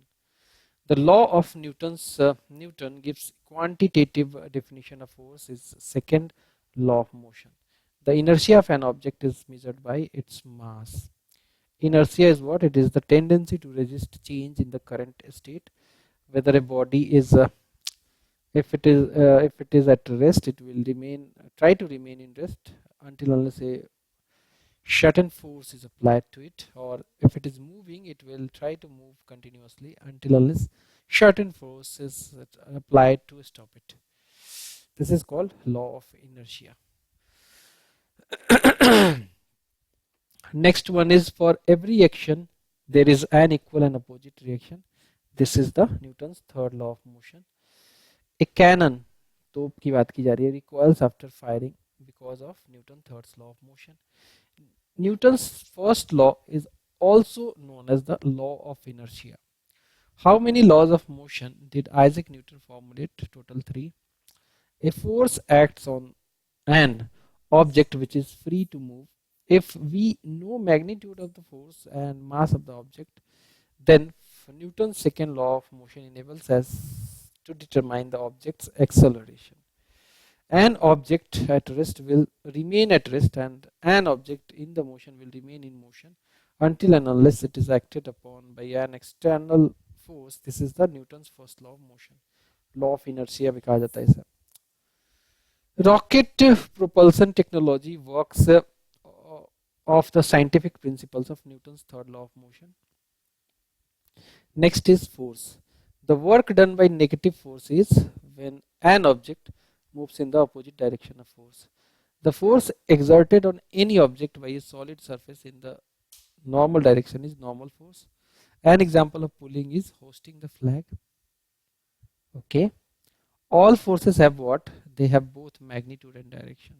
Speaker 1: The law of Newton gives quantitative definition of force is second law of motion. The inertia of an object is measured by its mass. Inertia is what? It is the tendency to resist change in the current state. Whether a body is If it is at rest, it will remain try to remain in rest until unless a certain force is applied to it, or if it is moving, it will try to move continuously until unless certain force is applied to stop it. This is called law of inertia. Next one is, for every action there is an equal and opposite reaction. This is the Newton's third law of motion. A cannon, तोप की बात की जा रही है, recoils after firing because of Newton's third law of motion. Newton's first law is also known as the law of inertia. How many laws of motion did Isaac Newton formulate? Total 3. A force acts on an object which is free to move. If we know magnitude of the force and mass of the object, then Newton's second law of motion enables us to determine the object's acceleration. An object at rest will remain at rest, and an object in the motion will remain in motion until and unless it is acted upon by an external force. This is the Newton's first law of motion. Law of inertia भी कहा जाता है इसे. Rocket propulsion technology works off the scientific principles of Newton's third law of motion. Next is force. The work done by negative force is when an object moves in the opposite direction of force. The force exerted on any object by a solid surface in the normal direction is normal force. An example of pulling is hoisting the flag. Okay. All forces have what? They have both magnitude and direction.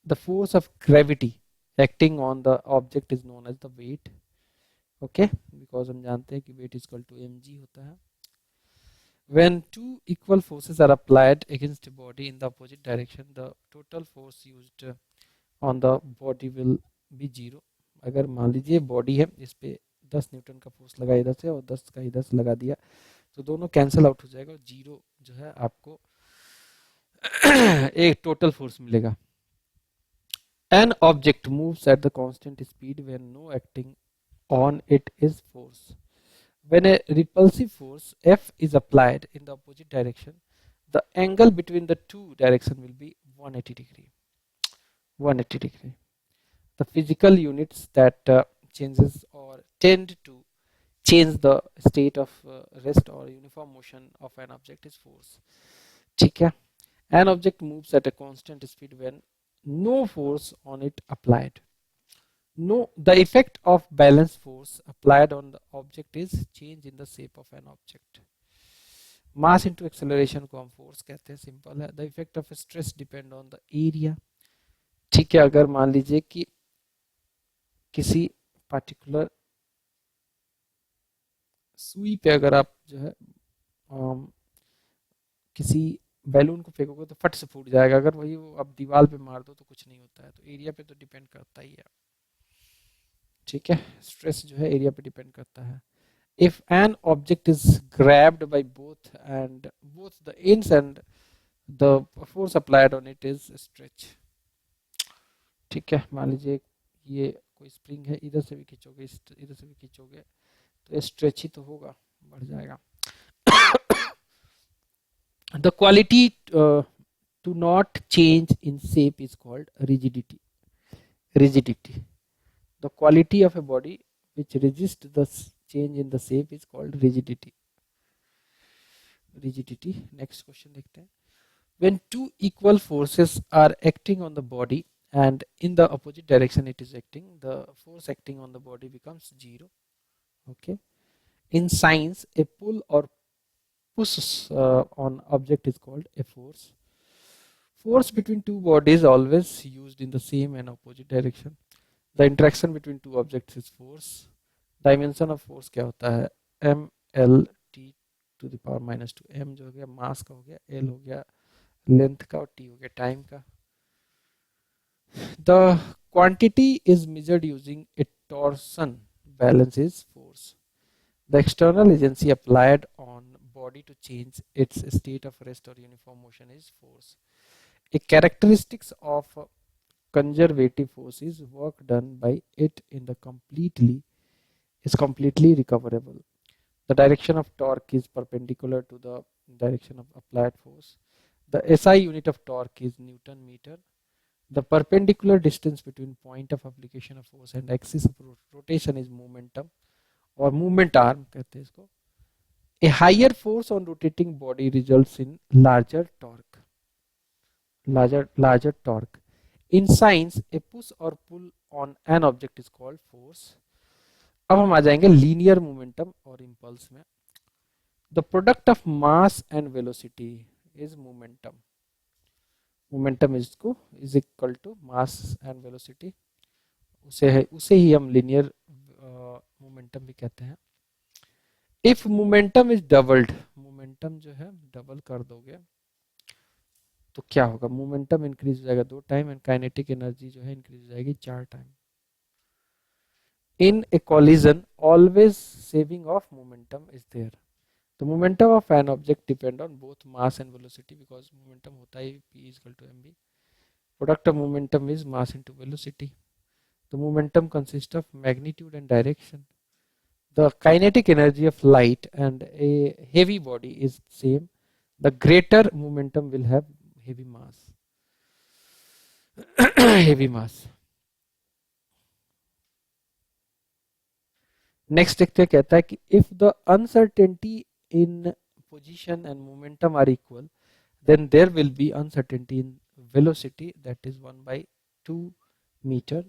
Speaker 1: The force of gravity acting on the object is known as the weight. Okay, because हम जानते हैं कि weight is equal to mg होता है. When two equal forces are applied against a body in the opposite direction, the total force used on the body will be 0. अगर मान लीजिए body है, इस पे 10 न्यूटन का फोर्स लगा इधर से और 10 का इधर से लगा दिया, तो दोनों कैंसिल आउट हो जाएगा और 0 जो है आपको एक टोटल फोर्स मिलेगा. An object moves at the constant speed when no acting on it is force. When a repulsive force F is applied in the opposite direction, the angle between the two directions will be 180 degree. 180 degree. The physical units that changes or tend to change the state of rest or uniform motion of an object is force. ठीक है? An object moves at a constant speed when no force on it applied. No, the effect of balance force applied on the object is change in the shape of an object. Mass into acceleration को हम force कहते हैं, simple है. The effect of stress depend on the area. ठीक है, अगर मान लीजिए कि किसी particular सुई पे अगर आप जो है किसी बैलून को फेंकोगे तो फट से फूट जाएगा, अगर वही वो आप दीवार पे मार दो तो कुछ नहीं होता है. तो एरिया पे तो डिपेंड करता ही है. ठीक है, स्ट्रेस जो है एरिया पे डिपेंड करता है. If N object is grabbed by both the ends and the force applied on it is stretch. ठीक है, मान लीजिए ये कोई स्प्रिंग है, इधर से भी खींचोगे इधर से भी खींचोगे तो ये स्ट्रेच ही तो होगा, बढ़ जाएगा. The quality to not change in shape is called rigidity. The quality of a body which resists the change in the shape is called rigidity. Next question देखते हैं. When two equal forces are acting on the body and in the opposite direction it is acting, the force acting on the body becomes 0. Okay. In science, a pull or push on object is called a force. Force between two bodies always used in the same and opposite direction. The interaction between two objects is force. Dimension of force क्या होता है? m l t to the power -2. m जो हो गया मास का हो गया, l हो गया लेंथ का और t हो गया टाइम का. The quantity is measured using a torsion balance is force. The external agency applied on body to change its state of rest or uniform motion is force. A characteristics of conservative force is work done by it in the completely recoverable. The direction of torque is perpendicular to the direction of applied force. The SI unit of torque is Newton meter. The perpendicular distance between point of application of force and axis of rotation is momentum or movement arm कहते हैं इसको. A higher force on rotating body results in larger torque. Larger torque. In science, a push or pull on an object is called force. अब हम आ जाएंगे linear momentum और impulse में. The product of mass and velocity is momentum. Momentum is equal to mass and velocity. उसे ही हम linear momentum भी कहते हैं. If momentum is doubled, momentum जो है डबल कर दोगे तो क्या होगा? मोमेंटम इंक्रीज हो जाएगा 2 टाइम एंड काइनेटिक एनर्जी जो है इंक्रीज हो जाएगी 4 time. In a collision, always saving of momentum is there. The momentum of an object depend on both mass and velocity because momentum होता है P is equal to mv. Product of momentum is mass into velocity. The momentum consists of magnitude and direction. The kinetic energy of light and a heavy body is same. The greater momentum will have heavy mass. heavy mass. Next देखते हैं, कहता है कि if the uncertainty in position and momentum are equal then there will be uncertainty in velocity that is 1/2 metre.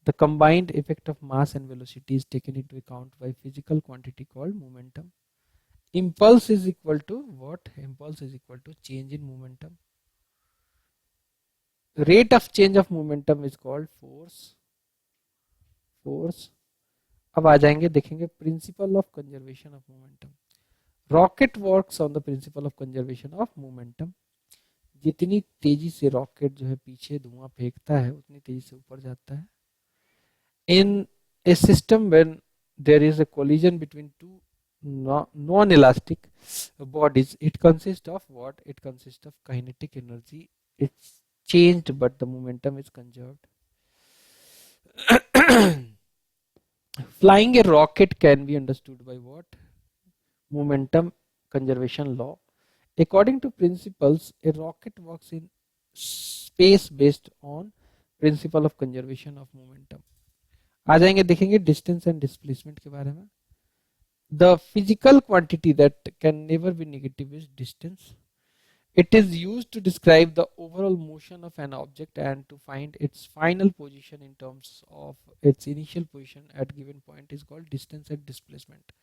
Speaker 1: The combined effect of mass and velocity is taken into account by physical quantity called momentum. impulse is equal to what? Impulse is equal to change in momentum. Rate of change of momentum is called force. अब आ जाएंगे, देखेंगे principle of conservation of momentum. Rocket works on the principle of conservation of momentum. जितनी तेजी से rocket जो है पीछे धुआं फेंकता है उतनी तेजी से ऊपर जाता है. In a system when there is a collision between two non-elastic bodies, it consists of what? It consists of kinetic energy. It's changed but the momentum is conserved. Flying a rocket can be understood by what? Momentum conservation law. According to principles, a rocket works in space based on principle of conservation of momentum. आ जाएंगे, देखेंगे distance and displacement के बारे में. The physical quantity that can never be negative is distance. It is used to describe the overall motion of an object and to find its final position in terms of its initial position at given point is called distance and displacement.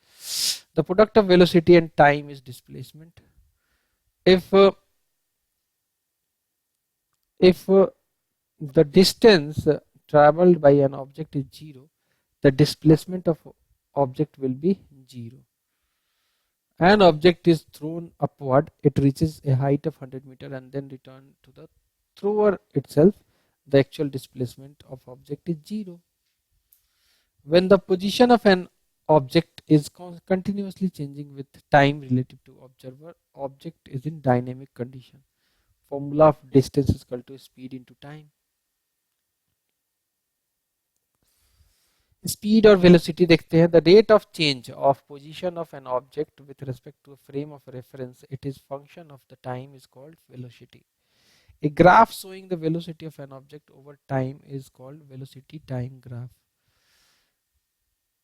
Speaker 1: The product of velocity and time is displacement. If the distance traveled by an object is 0, the displacement of object will be 0. An object is thrown upward, it reaches a height of 100 meter and then return to the thrower itself. The actual displacement of object is 0. When the position of an object is continuously changing with time relative to observer, object is in dynamic condition. Formula of distance is equal to speed into time. Speed और velocity देखते हैं. The rate of change of position of an object with respect to a frame of reference, it is function of the time, is called velocity. A graph showing the velocity of an object over time is called velocity time graph.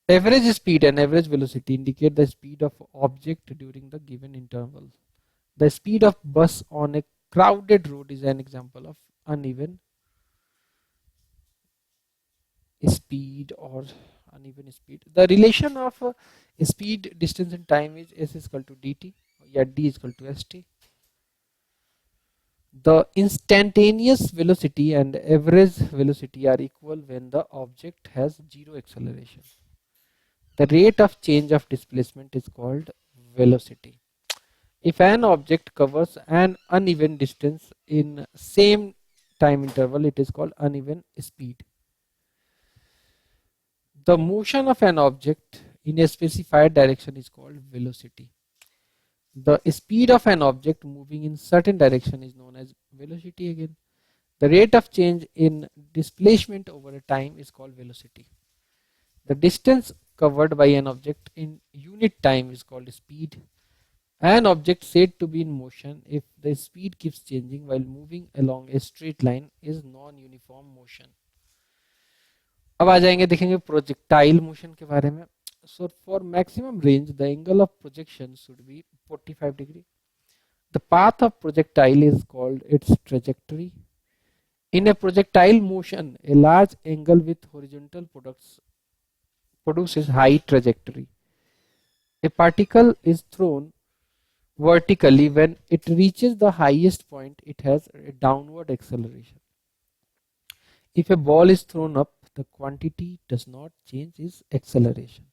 Speaker 1: Average speed and average velocity indicate the speed of object during the given interval. The speed of bus on a crowded road is an example of uneven speed or uneven speed. The relation of speed, distance and time is S is equal to dt, या d is equal to st. The instantaneous velocity and average velocity are equal when the object has 0 acceleration. The rate of change of displacement is called velocity. If an object covers an uneven distance in same time interval, it is called uneven speed. The motion of an object in a specified direction is called velocity. The speed of an object moving in certain direction is known as velocity again. The rate of change in displacement over a time is called velocity. The distance covered by an object in unit time is called speed. An object said to be in motion if the speed keeps changing while moving along a straight line is non-uniform motion. अब आ जाएंगे देखेंगे projectile motion के बारे में. So for maximum range, the angle of projection should be 45 degree. The path of projectile is called its trajectory. In a projectile motion, a large angle with horizontal products produces high trajectory. A particle is thrown vertically. When it reaches the highest point, it has a downward acceleration. If a ball is thrown up, the quantity does not change its acceleration.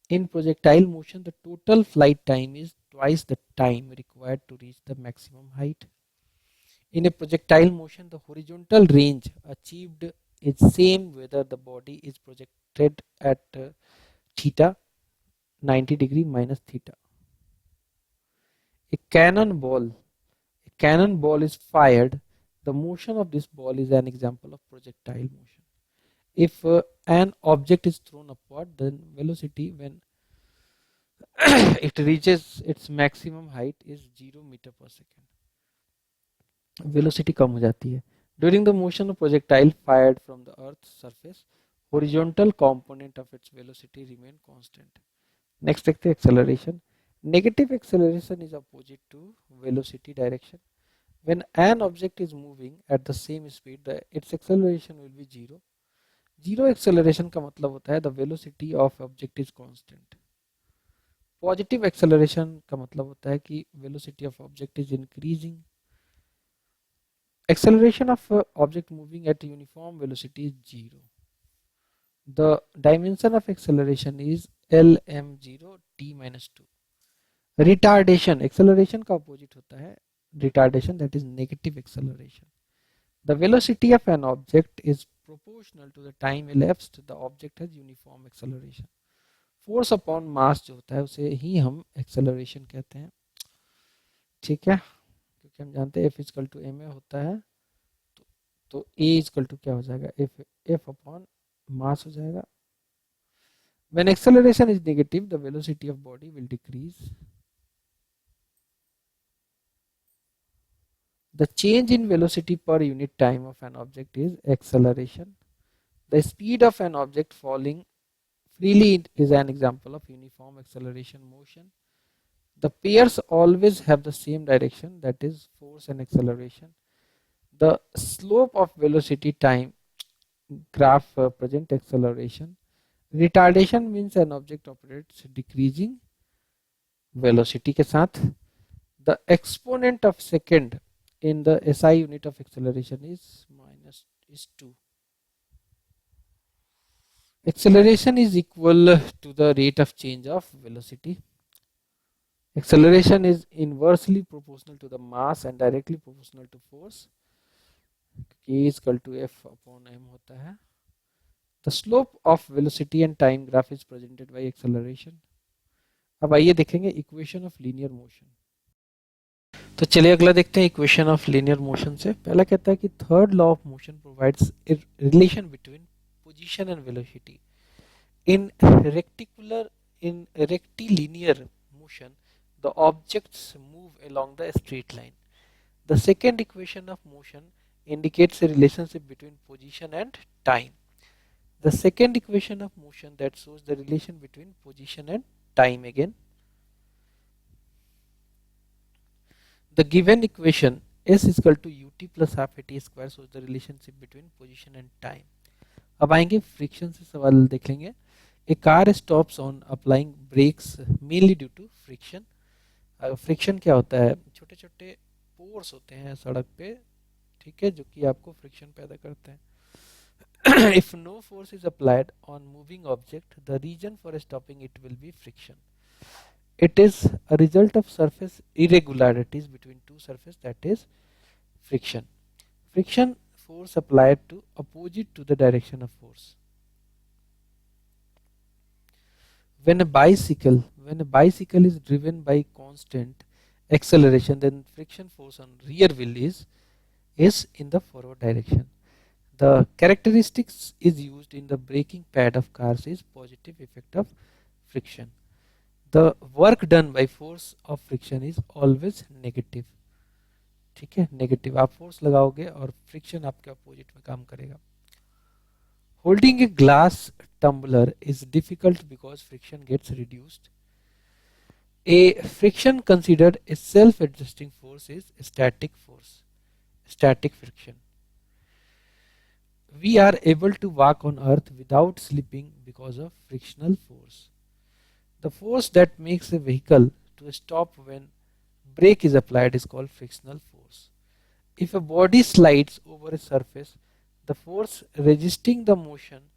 Speaker 1: In projectile motion, the total flight time is twice the time required to reach the maximum height. In a projectile motion, the horizontal range achieved is same whether the body is projected at theta 90 degree minus theta. A cannonball is fired. The motion of this ball is an example of projectile motion. If an object is thrown upward, then velocity when it reaches its maximum height is 0 meter per second. Velocity कम हो जाती है. During the motion of projectile fired from the earth's surface, horizontal component of its velocity remain constant. Next देखते हैं acceleration. Negative acceleration is opposite to velocity direction. When an object is moving at the same speed, its acceleration will be zero. Zero acceleration का मतलब होता है the velocity of object is constant. Positive acceleration का मतलब होता है कि velocity of object is increasing. Acceleration of object moving at uniform velocity is zero. The dimension of acceleration is Lm0 t minus 2. Retardation, acceleration का opposite होता है retardation, that is negative acceleration. The velocity of an object is proportional to the time elapsed. The object has uniform acceleration. Force upon mass जो होता है उसे ही हम acceleration कहते हैं. ठीक है, क्योंकि हम जानते हैं F इक्वल टू ma होता है, तो A इक्वल टू क्या हो जाएगा, F अपॉन मास हो जाएगा. When acceleration is negative, the velocity of body will decrease. The change in velocity per unit time of an object is acceleration. The speed of an object falling freely is an example of uniform acceleration motion. The pairs always have the same direction, that is force and acceleration. The slope of velocity time graph present acceleration. Retardation means an object operates decreasing velocity के साथ. The exponent of second in the SI unit of acceleration is 2. Acceleration is equal to the rate of change of velocity. Acceleration is inversely proportional to the mass and directly proportional to force. K is equal to F upon m होता है. The slope of velocity and time graph is presented by acceleration. अब आइए देखेंगे equation of linear motion. तो चलिए अगला देखते हैं इक्वेशन ऑफ लीनियर मोशन से. पहला कहता है कि third law of motion provides a relation between position and velocity in rectilinear motion. The objects move along the straight line. The second equation of motion indicates a relationship between position and time. The second equation of motion that shows the relation between position and time again. The given equation S is equal to ut plus half at square shows the relationship between position and time. अब आएंगे friction से सवाल देख लेंगे. A car stops on applying brakes mainly due to friction. Friction क्या होता है, छोटे छोटे पोर्स होते हैं सड़क पे, ठीक है, जो कि आपको फ्रिक्शन पैदा करते हैं. If no force is applied on moving object, the reason for stopping it will be friction. It is a result of surface irregularities between two surfaces, that is friction. Friction force applied to opposite to the direction of force. When a bicycle is driven by constant acceleration, then friction force on rear wheel is in the forward direction. The characteristics is used in the braking pad of cars is positive effect of friction.
Speaker 2: the work done by force of friction is always negative. ठीक है, negative आप force लगाओगे और friction आपके opposite में काम करेगा. Holding a glass tumbler is difficult because friction gets reduced. A friction considered a self-adjusting force is static force, static friction. We are able to walk on earth without slipping because of frictional force. The force that makes a vehicle to stop when brake is applied is called frictional force. If a body slides over a surface, the force resisting the motion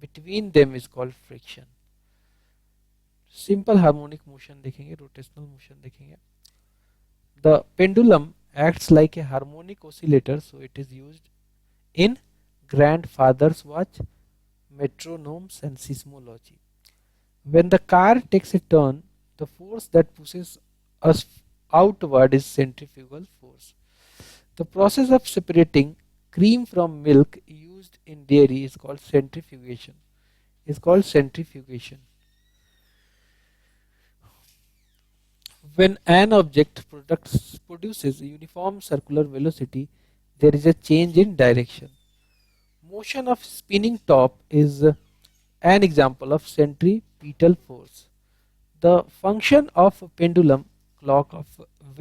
Speaker 2: between them is called friction. Simple harmonic motion देखेंगे, rotational motion देखेंगे. The pendulum acts like a harmonic oscillator, so it is used in grandfather's watch, metronomes and seismology. When the car takes a turn, the force that pushes us outward is centrifugal force. The process of separating cream from milk used in dairy is called centrifugation. Is called centrifugation. When an object produces a uniform circular velocity, there is a change in direction. Motion of spinning top is an example of centripetal force. The function of a pendulum clock of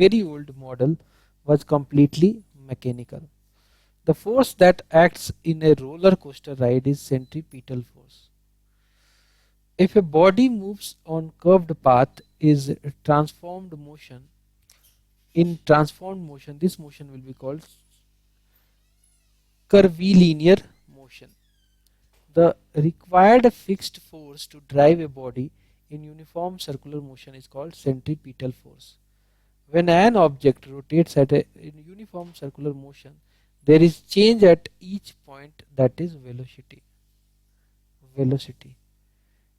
Speaker 2: very old model was completely mechanical. The force that acts in a roller coaster ride is centripetal force. If a body moves on curved path is transformed motion. In transformed motion, this motion will be called curvilinear motion. The required fixed force to drive a body in uniform circular motion is called centripetal force. When an object rotates in uniform circular motion, there is change at each point, that is velocity. Velocity.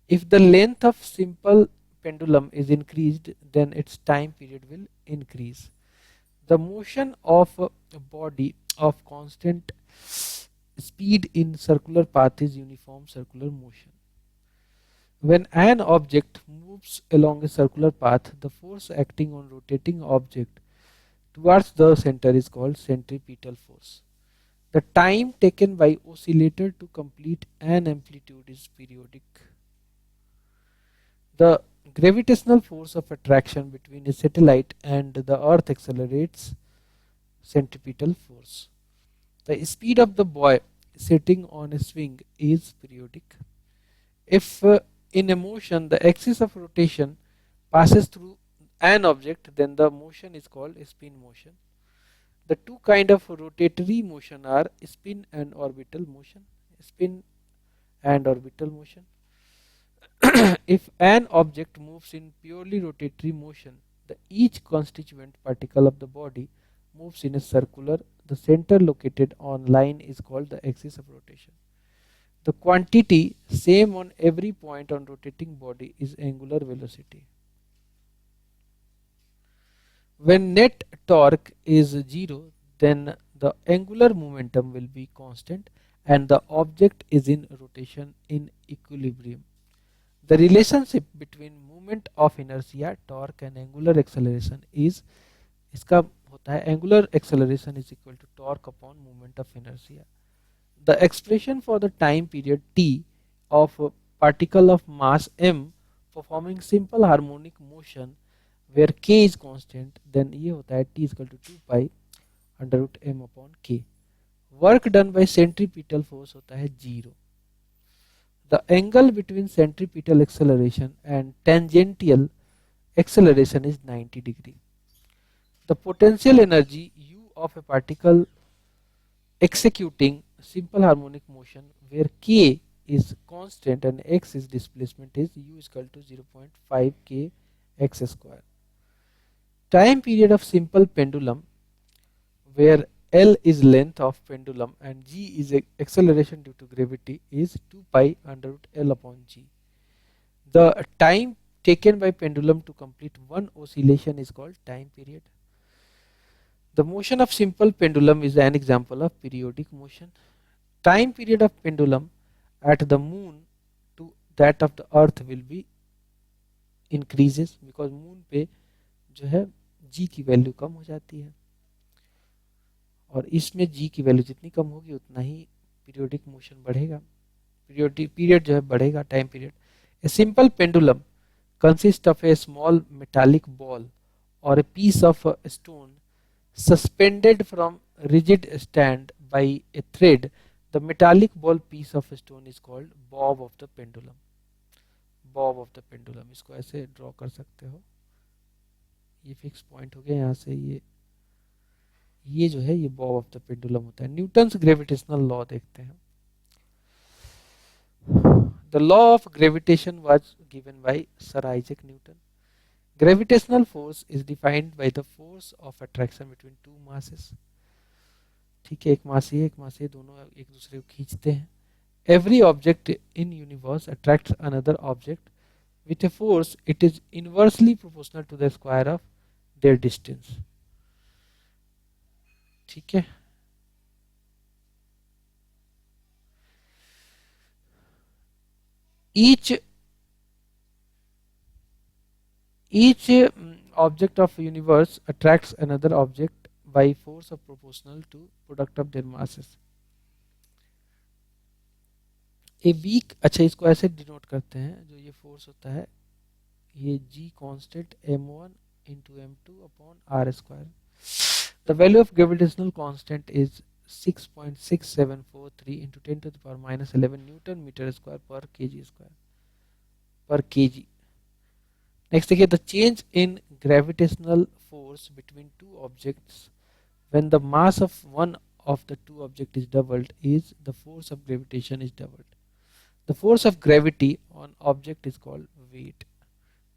Speaker 2: If the length of simple pendulum is increased, then its time period will increase. The motion of a body of constant speed in circular path is uniform circular motion. When an object moves along a circular path, the force acting on rotating object towards the center is called centripetal force. The time taken by oscillator to complete an amplitude is periodic. The gravitational force of attraction between a satellite and the earth accelerates centripetal force. The speed of the boy sitting on a swing is periodic. If in a motion the axis of rotation passes through an object, then the motion is called a spin motion. The two kind of rotatory motion are spin and orbital motion. Spin and orbital motion. If an object moves in purely rotatory motion, each constituent particle of the body moves in a circular. The center located on line is called the axis of rotation. The quantity same on every point on rotating body is angular velocity. When net torque is 0, then the angular momentum will be constant and the object is in rotation in equilibrium. The relationship between moment of inertia, torque and angular acceleration is, इसका होता है angular acceleration is equal to torque upon moment of inertia. The expression for the time period t of a particle of mass m performing simple harmonic motion where k is constant, then ये होता है t is equal to 2 pi under root m upon k. Work done by centripetal force होता है 0. The angle between centripetal acceleration and tangential acceleration is 90 degree. The potential energy U of a particle executing simple harmonic motion where k is constant and x is displacement is U is equal to 0.5 k x square. Time period of simple pendulum where L is length of pendulum and g is acceleration due to gravity is 2 pi under root L upon g. The time taken by pendulum to complete one oscillation is called time period. The motion of simple pendulum is an example of periodic motion. Time period of pendulum at the moon to that of the earth will be increases because moon पे जो है जी की value कम हो जाती है, और इसमें जी की वैल्यू जितनी कम होगी उतना ही पीरियोडिक मोशन बढ़ेगा, पीरियोडिक पीरियड जो है बढ़ेगा, time period. A simple pendulum consists of a small metallic ball or a piece of stone suspended from rigid stand by a thread. The metallic ball piece of stone is called bob of the pendulum. Bob of the pendulum, इसको ऐसे draw कर सकते हो. ये fix point हो गया, यहाँ से ये जो है ये बॉब ऑफ द पेंडुलम होता है. न्यूटन्स ग्रेविटेशनल लॉ देखते हैं. The law of gravitation was given by Sir Isaac Newton. Gravitational force is defined by the force of attraction between two masses. ठीक है, एक मास ये एक मास ये, दोनों एक दूसरे को खींचते हैं. Every object in universe attracts another object with a force it is inversely proportional to the square of their distance. ठीक है. Each object of universe attracts another object by force of proportional to product of their masses. A weak, अच्छा इसको ऐसे denote करते हैं, जो ये force होता है ये जी constant m1 into m2 upon r square. The value of gravitational constant is 6.6743 into 10 to the power minus 11 Newton meter square per kg square per kg. Next देखिए, the change in gravitational force between two objects when the mass of one of the two objects is doubled is the force of gravitation is doubled. The force of gravity on object is called weight.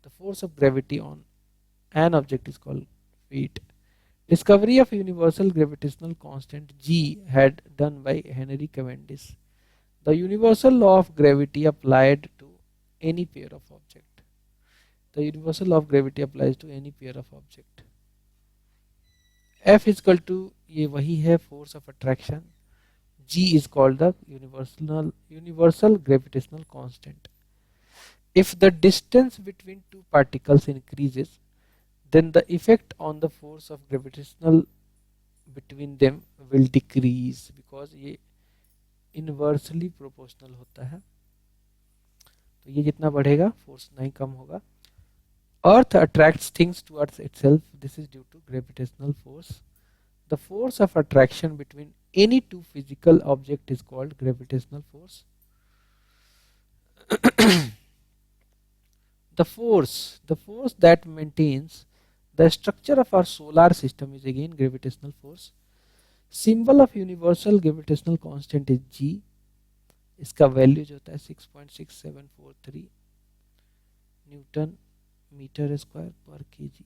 Speaker 2: The force of gravity on an object is called weight. Discovery of universal gravitational constant G had done by Henry Cavendish. The universal law of gravity applied to any pair of object. The universal law of gravity applies to any pair of object. F is equal to, ये वही है force of attraction. G is called the universal gravitational constant. If the distance between two particles increases, then the effect on the force of gravitational between them will decrease because ये inversely proportional होता है. तो ये जितना बढ़ेगा force नहीं कम होगा. Earth attracts things towards itself. This is due to gravitational force. The force of attraction between any two physical object is called gravitational force. the force that maintains the structure of our solar system is again gravitational force. Symbol of universal gravitational constant is G. इसका value जो होता है 6.6743 Newton meter square per kg.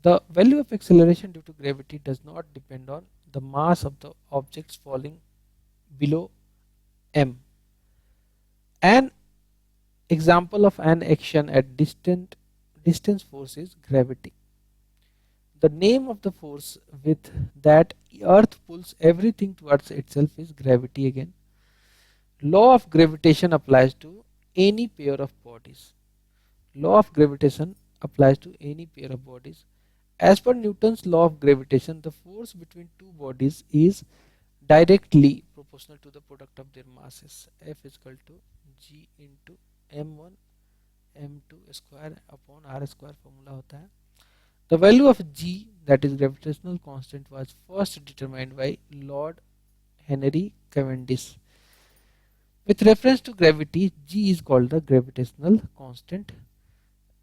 Speaker 2: The value of acceleration due to gravity does not depend on the mass of the objects falling below m. An example of an action at distance force is gravity. The name of the force with that Earth pulls everything towards itself is gravity again. Law of gravitation applies to any pair of bodies. Law of gravitation applies to any pair of bodies. As per Newton's law of gravitation, the force between two bodies is directly proportional to the product of their masses. F is equal to G into m1 m2 square upon r square formula होता है. The value of G, that is gravitational constant, was first determined by Lord Henry Cavendish. With reference to gravity, G is called the gravitational constant.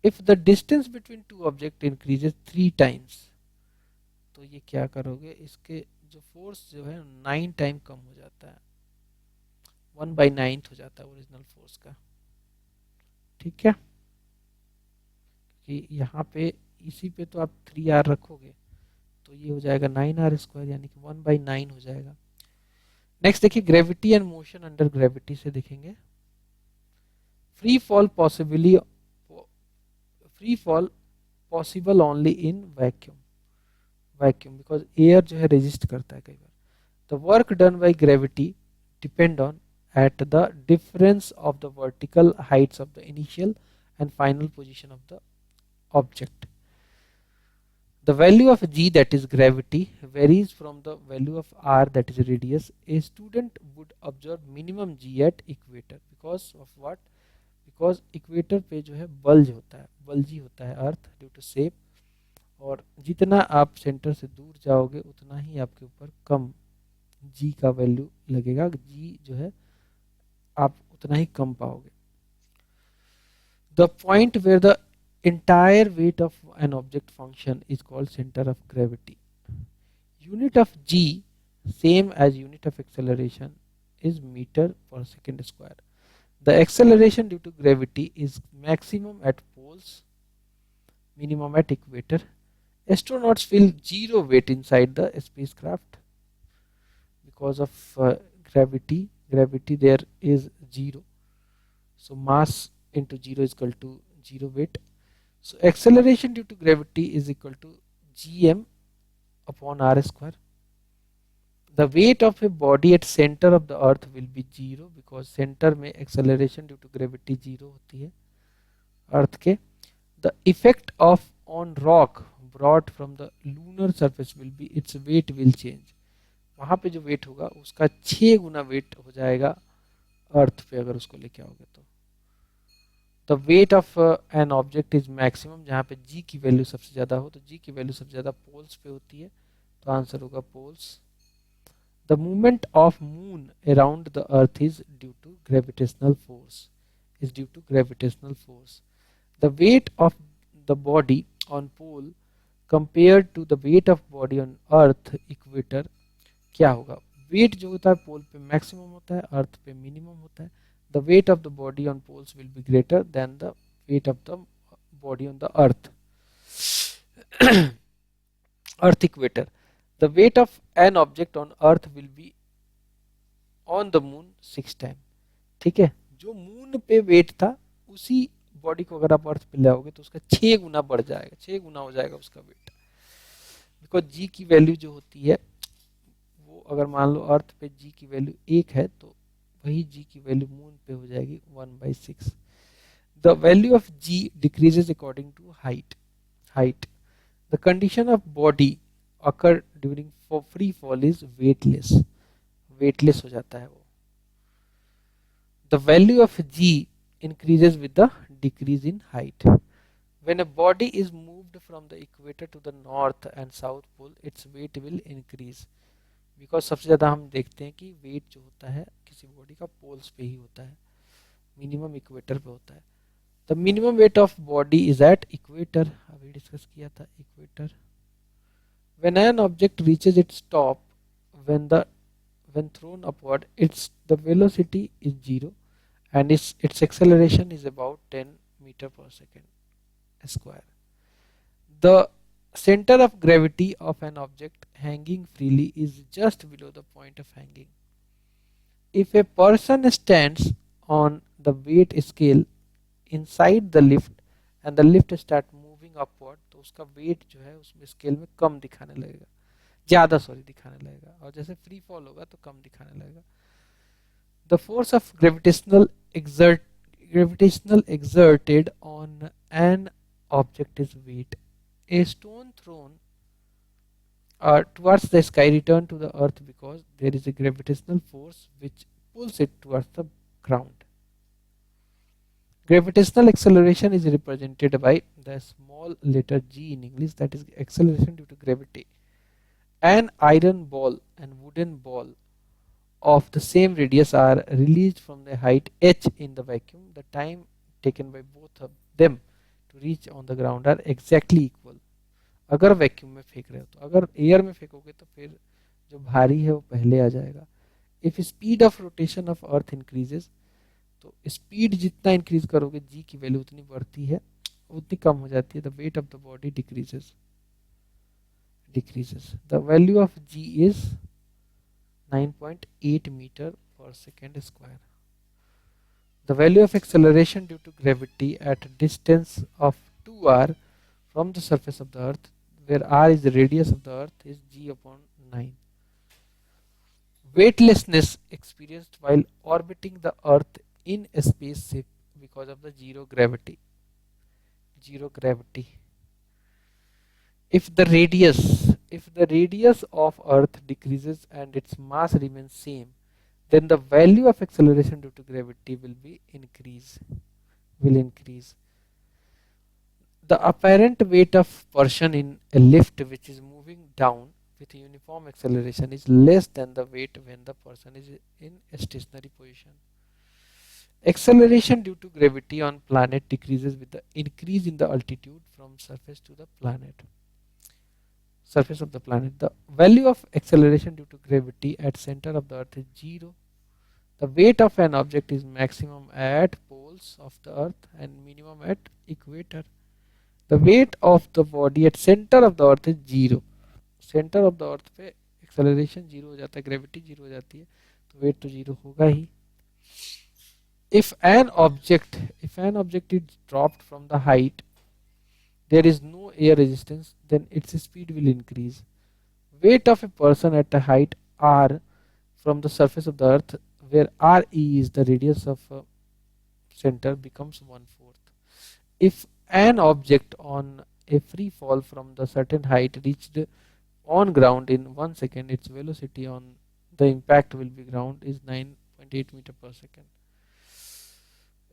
Speaker 2: If the distance between two objects increases 3 times, तो ये क्या करोगे, इसके जो force जो है 9 time कम हो जाता है, 1/9 हो जाता है ओरिजिनल फोर्स का. ठीक है, कि यहाँ पे इसी पे तो आप 3r रखोगे तो ये हो जाएगा 9r स्क्वायर, यानी कि 1/9 हो जाएगा. नेक्स्ट देखिए, gravity and motion under gravity से देखेंगे. Free fall possible only in vacuum because air जो है रेजिस्ट करता है कई बार. The work done by gravity depend on at the difference of the vertical heights of the initial and final position of the object. The value of g, that is gravity, varies from the value of r, that is radius. A student would observe minimum g at equator because of what? Because equator पे जो है bulge होता है, bulgy होता है earth due to shape, और जितना आप सेंटर से दूर जाओगे उतना ही आपके ऊपर कम जी का वैल्यू लगेगा, जी जो है आप उतना ही कम पाओगे. The point where the entire weight of an object function is called center of gravity. Unit of g, same as unit of acceleration, is meter per second square. The acceleration due to gravity is maximum at poles, minimum at equator. Astronauts feel zero weight inside the spacecraft because of gravity. Gravity there is zero. So mass into zero is equal to zero weight. So acceleration due to gravity is equal to gm upon r square. The weight of a body at center of the earth will be zero because center में acceleration due to gravity zero होती है earth के. The effect of on rock brought from the lunar surface will be its weight will change. वहाँ पे जो weight होगा उसका 6 गुना weight हो जाएगा earth पे अगर उसको लेके आओगे तो. The weight of an object is maximum, जहाँ पे g की वैल्यू सबसे ज़्यादा हो, तो g की वैल्यू सबसे ज़्यादा पोल्स पे होती है, तो आंसर होगा poles. The movement of moon around the earth is due to gravitational force. The weight of the body on pole compared to the weight of body on earth equator क्या होगा? Wait जो होता है पोल पे maximum होता है, अर्थ पे minimum होता है. The weight of the body on poles will be greater than the weight of the body on the earth. Earth equator. The weight of an object on earth will be on the moon 6 times. ठीक है, जो moon पे wait था उसी body को अगर आप अर्थ पे लाओगे तो उसका 6 गुना बढ़ जाएगा, 6 गुना हो जाएगा उसका वेट. बिकॉज जी की वैल्यू जो होती है वो अगर मान लो अर्थ पे जी की वैल्यू 1 है तो वही जी की वैल्यू मून पे हो जाएगी 1/6. The value of g decreases according to height. The condition of body occur during free fall is weightless हो जाता है वो. The value of g increases with the decrease in height. When a body is moved from the equator to the north and south pole, its weight will increase. Because सबसे ज़्यादा हम देखते हैं कि वेट जो होता है किसी बॉडी का पोल्स पे ही होता है, मिनिमम इक्वेटर पे होता है. The minimum weight of body is at equator, अभी डिस्कस किया था equator. When an object reaches its top, when thrown upward, the velocity is zero and its acceleration is about 10 meter per second square. The center of gravity of an object hanging freely is just below the point of hanging. If a person stands on the weight scale inside the lift and the lift start moving upward, तो उसका weight जो है उसमें scale में कम दिखाने लगेगा, ज़्यादा दिखाने लगेगा, और जैसे फ्री फॉल होगा तो कम दिखाने लगेगा. The force of gravitational exerted on an object is weight. A stone thrown towards the sky return to the earth because there is a gravitational force which pulls it towards the ground. Gravitational acceleration is represented by the small letter g in English, that is acceleration due to gravity. An iron ball and wooden ball of the same radius are released from the height h in the vacuum. The time taken by both of them to reach on the ground are exactly equal. अगर vacuum में फेंक रहे हो तो, अगर air में फेंकोगे तो फिर जो भारी है वो पहले आ जाएगा. If speed of rotation of earth increases, तो स्पीड जितना इंक्रीज करोगे जी की वैल्यू उतनी बढ़ती है, उतनी कम हो जाती है. The weight of the body decreases. The value of g is 9.8 meter per second square. The value of acceleration due to gravity at a distance of 2r from the surface of the earth, where r is the radius of the earth, is g upon 9. weightlessness experienced while orbiting the Earth in a spaceship because of the zero gravity. Zero gravity. If the radius of Earth decreases and its mass remains same, then the value of acceleration due to gravity will increase. The apparent weight of person in a lift which is moving down with a uniform acceleration is less than the weight when the person is in a stationary position. Acceleration due to gravity on planet decreases with the increase in the altitude from surface of the planet. The value of acceleration due to gravity at center of the earth is 0. The weight of an object is maximum at poles of the earth and minimum at equator. The weight of the body at center of the earth is 0. Centre of the earth पे acceleration zero हो जाता है, gravity zero हो जाती है, तो wait तो zero होगा ही. If an object is dropped from the height, there is no air resistance, then its speed will increase. Weight of a person at a height r from the surface of the earth, where re is the radius of center, becomes 1/4. If an object on a free fall from the certain height reached on ground in 1 second, its velocity on the impact will be ground is 9.8 meter per second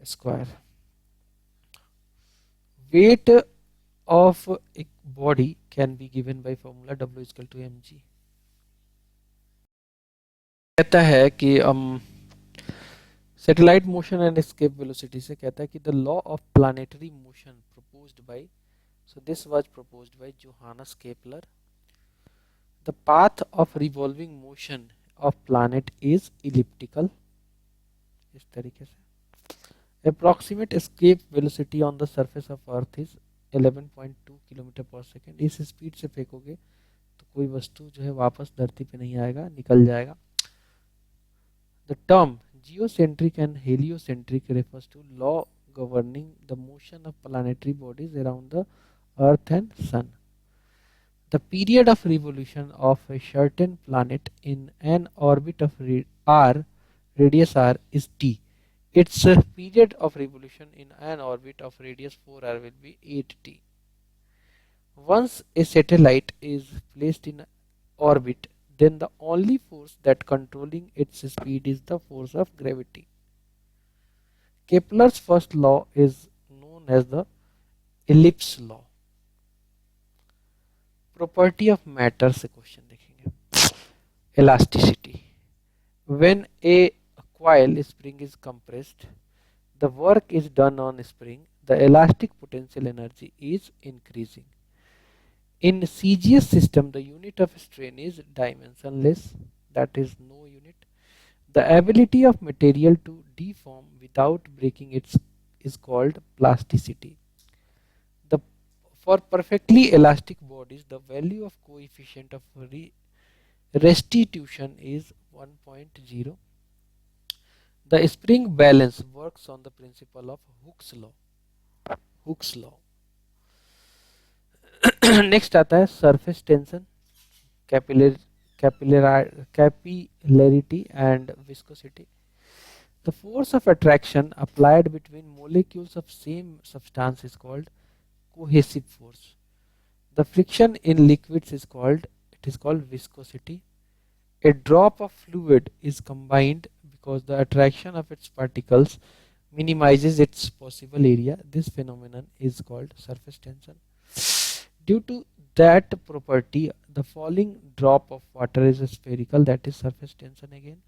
Speaker 2: square. Weight of a body can be given by formula W is equal to mg. कहता है कि satellite motion and escape velocity से कहता है कि the law of planetary motion proposed by, so this was proposed by Johannes Kepler. The path of revolving motion of planet is elliptical. इस तरीके से approximate escape velocity on the surface of earth is 11.2 kilometre पर second. इस speed से फेंकोगे तो कोई वस्तु जो है वापस धरती पे नहीं आएगा, निकल जाएगा. The term geocentric and heliocentric refers to law governing the motion of planetary bodies around the earth and sun. The period of revolution of a certain planet in an orbit of r, radius r, is t. Its period of revolution in an orbit of radius 4r will be 8t. Once a satellite is placed in orbit, then the only force that controlling its speed is the force of gravity. Kepler's first law is known as the ellipse law. Property of matter से question देखेंगे. Elasticity. When A coil spring is compressed, the work is done on spring, the elastic potential energy is increasing. In CGS system, the unit of strain is dimensionless, that is no unit. The ability of material to deform without breaking it is called plasticity. The For perfectly elastic bodies, the value of coefficient of restitution is 1.0. The spring balance works on the principle of Hooke's law. Hooke's law. Next आता है surface tension, capillarity and viscosity. The force of attraction applied between molecules of same substance is called cohesive force. The friction in liquids is called viscosity. A drop of fluid is combined because the attraction of its particles minimizes its possible area. This phenomenon is called surface tension. Due to that property, the falling drop of water is spherical, that is surface tension again.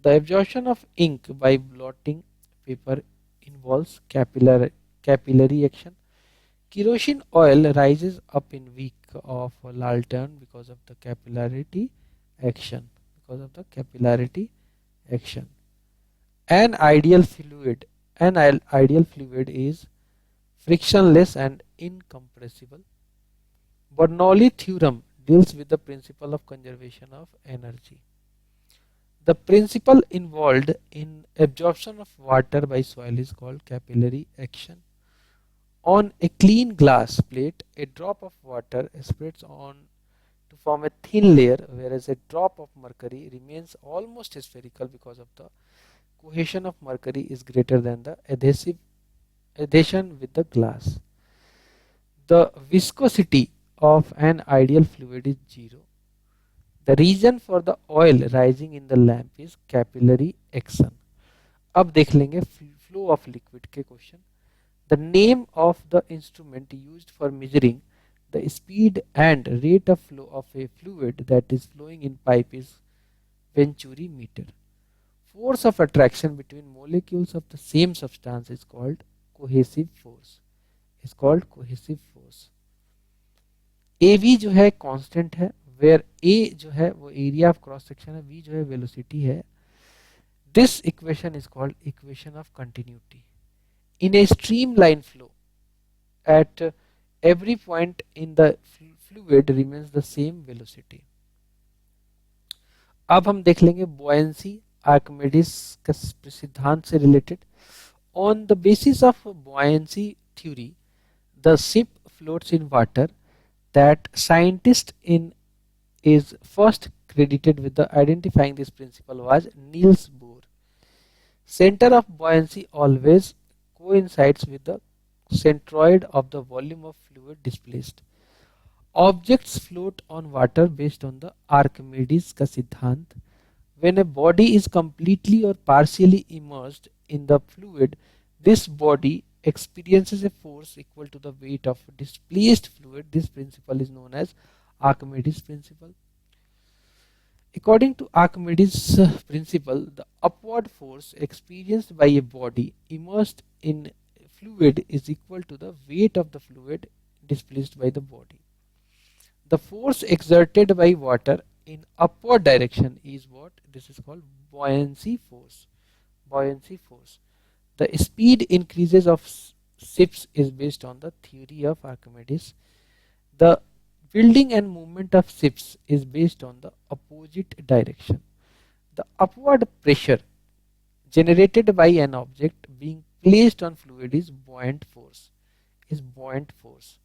Speaker 2: The absorption of ink by blotting paper involves capillary action. Kerosene oil rises up in wick of a lantern because of the capillarity action. An ideal fluid is frictionless and incompressible. Bernoulli theorem deals with the principle of conservation of energy. The principle involved in absorption of water by soil is called capillary action. On a clean glass plate, a drop of water spreads on to form a thin layer, whereas a drop of mercury remains almost spherical because of the cohesion of mercury is greater than the adhesion with the glass. The viscosity of an ideal fluid is zero. The reason for the oil rising in the lamp is capillary action. अब देख लेंगे flow of liquid के question. The name of the instrument used for measuring the speed and rate of flow of a fluid that is flowing in pipe is Venturi meter. Force of attraction between molecules of the same substance is called cohesive force. Is called cohesive force. AV जो है constant है, where A जो है वो area of cross section है, V जो है velocity है. This equation is called equation of continuity. In a streamline flow, at every point in the fluid remains the same velocity. अब हम देख लेंगे buoyancy, आर्किमिडीज का सिद्धांत से related. On the basis of buoyancy theory, the ship floats in water. That scientist in is first credited with the identifying this principle was Niels Bohr. Center of buoyancy always coincides with the centroid of the volume of fluid displaced. Objects float on water based on the Archimedes का सिद्धांत. When a body is completely or partially immersed in the fluid, this body experiences a force equal to the weight of displaced fluid. This principle is known as Archimedes principle. According to Archimedes principle, the upward force experienced by a body immersed in fluid is equal to the weight of the fluid displaced by the body. The force exerted by water in upward direction is what? This is called buoyancy force. Buoyancy force. The speed increases of ships is based on the theory of Archimedes. The building and movement of ships is based on the opposite direction. The upward pressure generated by an object being placed on fluid is buoyant force. Is buoyant force.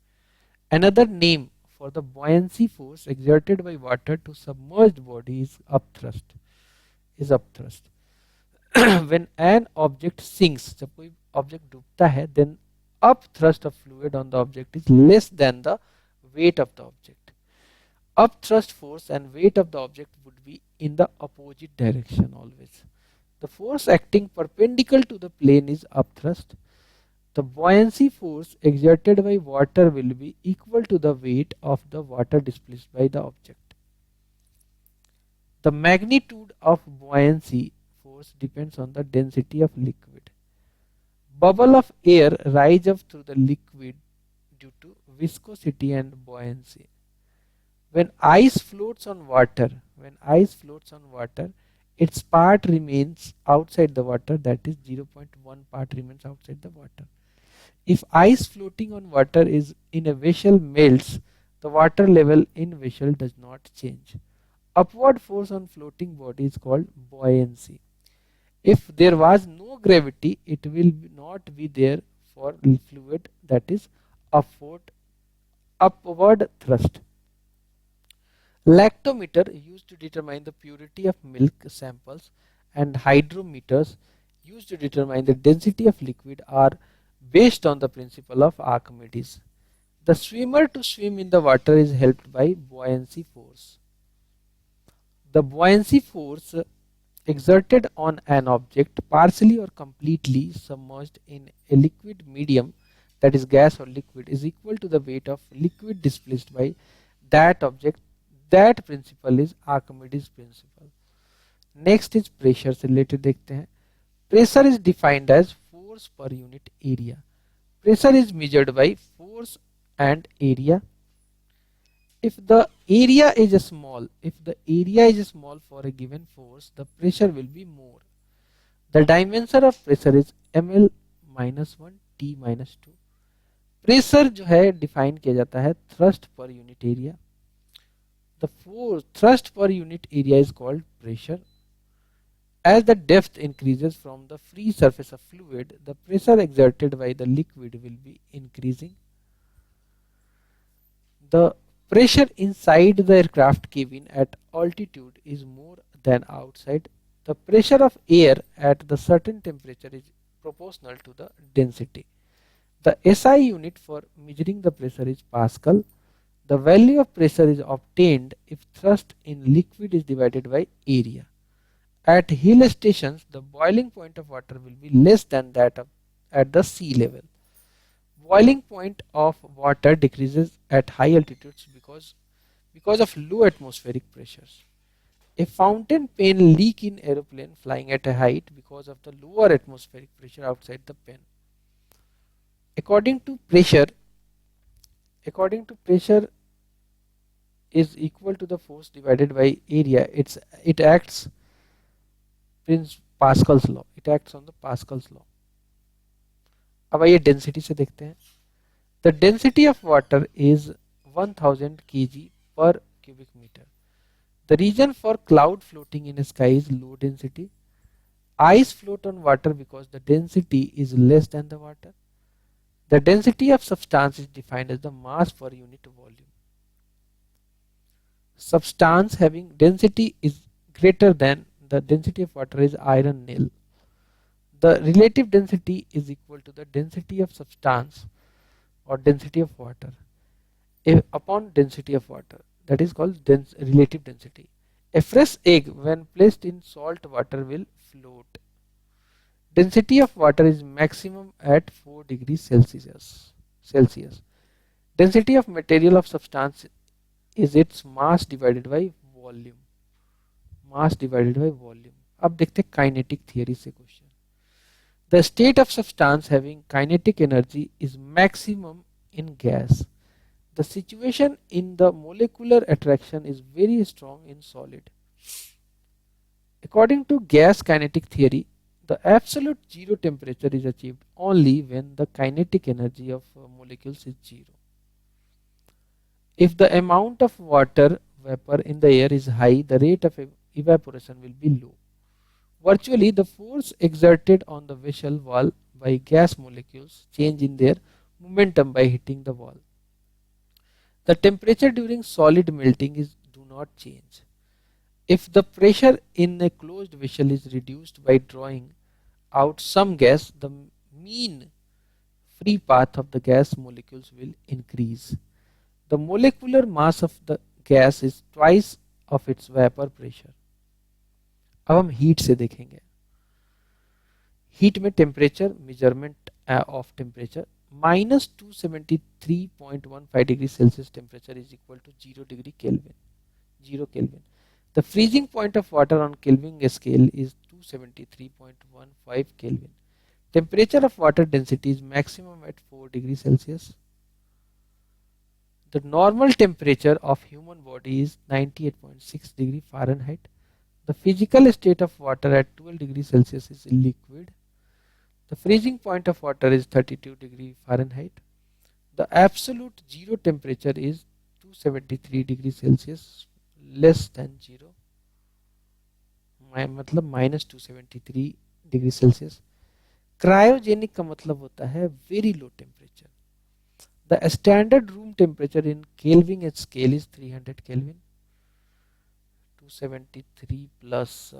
Speaker 2: Another name for the buoyancy force exerted by water to submerged body is upthrust. Is upthrust. When an object sinks, जब कोई object डूबता है, then upthrust of fluid on the object is less than the weight of the object. Upthrust force and weight of the object would be in the opposite direction always. The force acting perpendicular to the plane is upthrust. The buoyancy force exerted by water will be equal to the weight of the water displaced by the object. The magnitude of buoyancy force depends on the density of liquid. Bubble of air rise up through the liquid due to viscosity and buoyancy. When ice floats on water, its part remains outside the water, that is 0.1 part remains outside the water. If ice floating on water is in a vessel melts, the water level in vessel does not change. Upward force on floating body is called buoyancy. If there was no gravity, it will not be there for fluid, that is upward thrust. Lactometer used to determine the purity of milk samples and hydrometers used to determine the density of liquid are based on the principle of Archimedes. The swimmer to swim in the water is helped by buoyancy force. The buoyancy force exerted on an object partially or completely submerged in a liquid medium, that is gas or liquid, is equal to the weight of liquid displaced by that object. That principle is Archimedes principle. Next is pressure से related देखते हैं. Pressure is defined as force per unit area. Pressure is measured by force and area. If the area is small for a given force, the pressure will be more. The dimension of pressure is ml minus 1 t minus 2. Pressure जो है define किया जाता है thrust per unit area. The force thrust per unit area is called pressure. As the depth increases from the free surface of fluid, the pressure exerted by the liquid will be increasing. The pressure inside the aircraft cabin at altitude is more than outside. The pressure of air at the certain temperature is proportional to the density. The SI unit for measuring the pressure is Pascal. The value of pressure is obtained if thrust in liquid is divided by area. At hill stations, the boiling point of water will be less than that at the sea level. Boiling point of water decreases at high altitudes because of low atmospheric pressures. A fountain pen leak in aeroplane flying at a height because of the lower atmospheric pressure outside the pen. According to pressure, according to pressure is equal to the force divided by area. It acts Prince Pascal's law. It acts on the Pascal's law. अब आइए density से देखते हैं. The density of water is 1000 kg per cubic meter. The reason for cloud floating in the sky is low density. Ice float on water because the density is less than the water. The density of substance is defined as the mass per unit volume. Substance having density is greater than the density of water is iron nil. The relative density is equal to the density of substance or density of water upon density of water. That is called relative density. A fresh egg when placed in salt water will float. Density of water is maximum at 4 degrees Celsius. Density of material of substance is its mass divided by volume. Mass divided by volume. अब देखते हैं kinetic theory से question. The state of substance having kinetic energy is maximum in gas. The situation in the molecular attraction is very strong in solid. According to gas kinetic theory, the absolute zero temperature is achieved only when the kinetic energy of molecules is zero. If the amount of water vapor in the air is high, the rate of evaporation will be low. Virtually, the force exerted on the vessel wall by gas molecules change in their momentum by hitting the wall. The temperature during solid melting do not change. If the pressure in a closed vessel is reduced by drawing out some gas, the mean free path of the gas molecules will increase. The molecular mass of the gas is twice of its vapor pressure. अब हम heat से देखेंगे. Heat में temperature measurement of temperature -273.15 degree Celsius temperature is equal to 0 degree Kelvin. 0 Kelvin. The freezing point of water on Kelvin scale is 273.15 Kelvin. Temperature of water density is maximum at 4 degree Celsius. The normal temperature of human body is 98.6 degree Fahrenheit. The physical state of water at 12 degrees Celsius is liquid. The freezing point of water is 32 degree Fahrenheit. The absolute zero temperature is 273 degrees Celsius less than zero. मतलब -273 degree Celsius. Cryogenic का मतलब होता है very low temperature. The standard room temperature in Kelvin scale is 300 Kelvin. 273 plus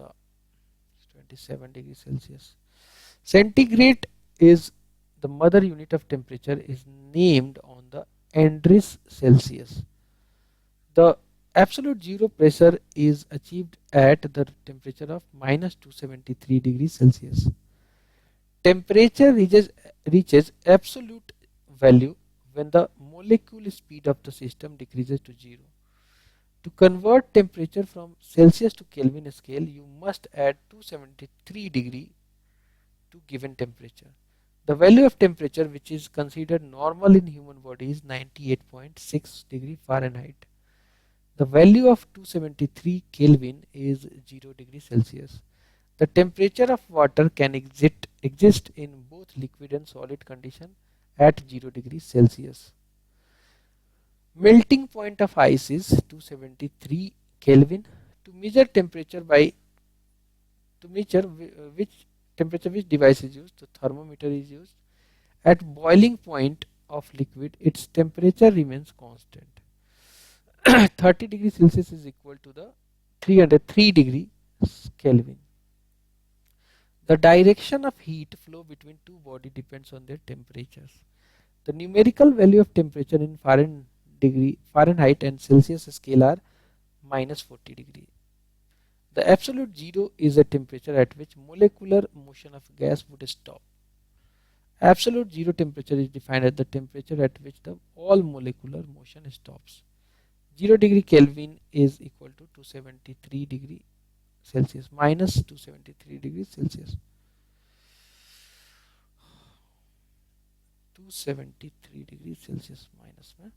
Speaker 2: 27 degrees Celsius. Centigrade is the mother unit of temperature is named on the Andreas Celsius. The absolute zero pressure is achieved at the temperature of -273 degrees Celsius. Temperature reaches absolute value when the molecule speed of the system decreases to zero. To convert temperature from Celsius to Kelvin scale, you must add 273 degree to given temperature. The value of temperature which is considered normal in human body is 98.6 degree Fahrenheit. The value of 273 Kelvin is 0 degree Celsius. The temperature of water can exist in both liquid and solid condition at 0 degrees Celsius. Melting point of ice is 273 Kelvin. To measure temperature which temperature which device is used, the thermometer is used. At boiling point of liquid, its temperature remains constant. 30 degree Celsius is equal to the 303 degree Kelvin. The direction of heat flow between two bodies depends on their temperatures. The numerical value of temperature in Fahrenheit and Celsius scale are minus 40 degree. The absolute zero is a temperature at which molecular motion of gas would stop. Absolute zero temperature is defined as the temperature at which the all molecular motion stops. 0 degree Kelvin is equal to 273 degree Celsius minus 273 degrees Celsius. 273 degrees Celsius minus में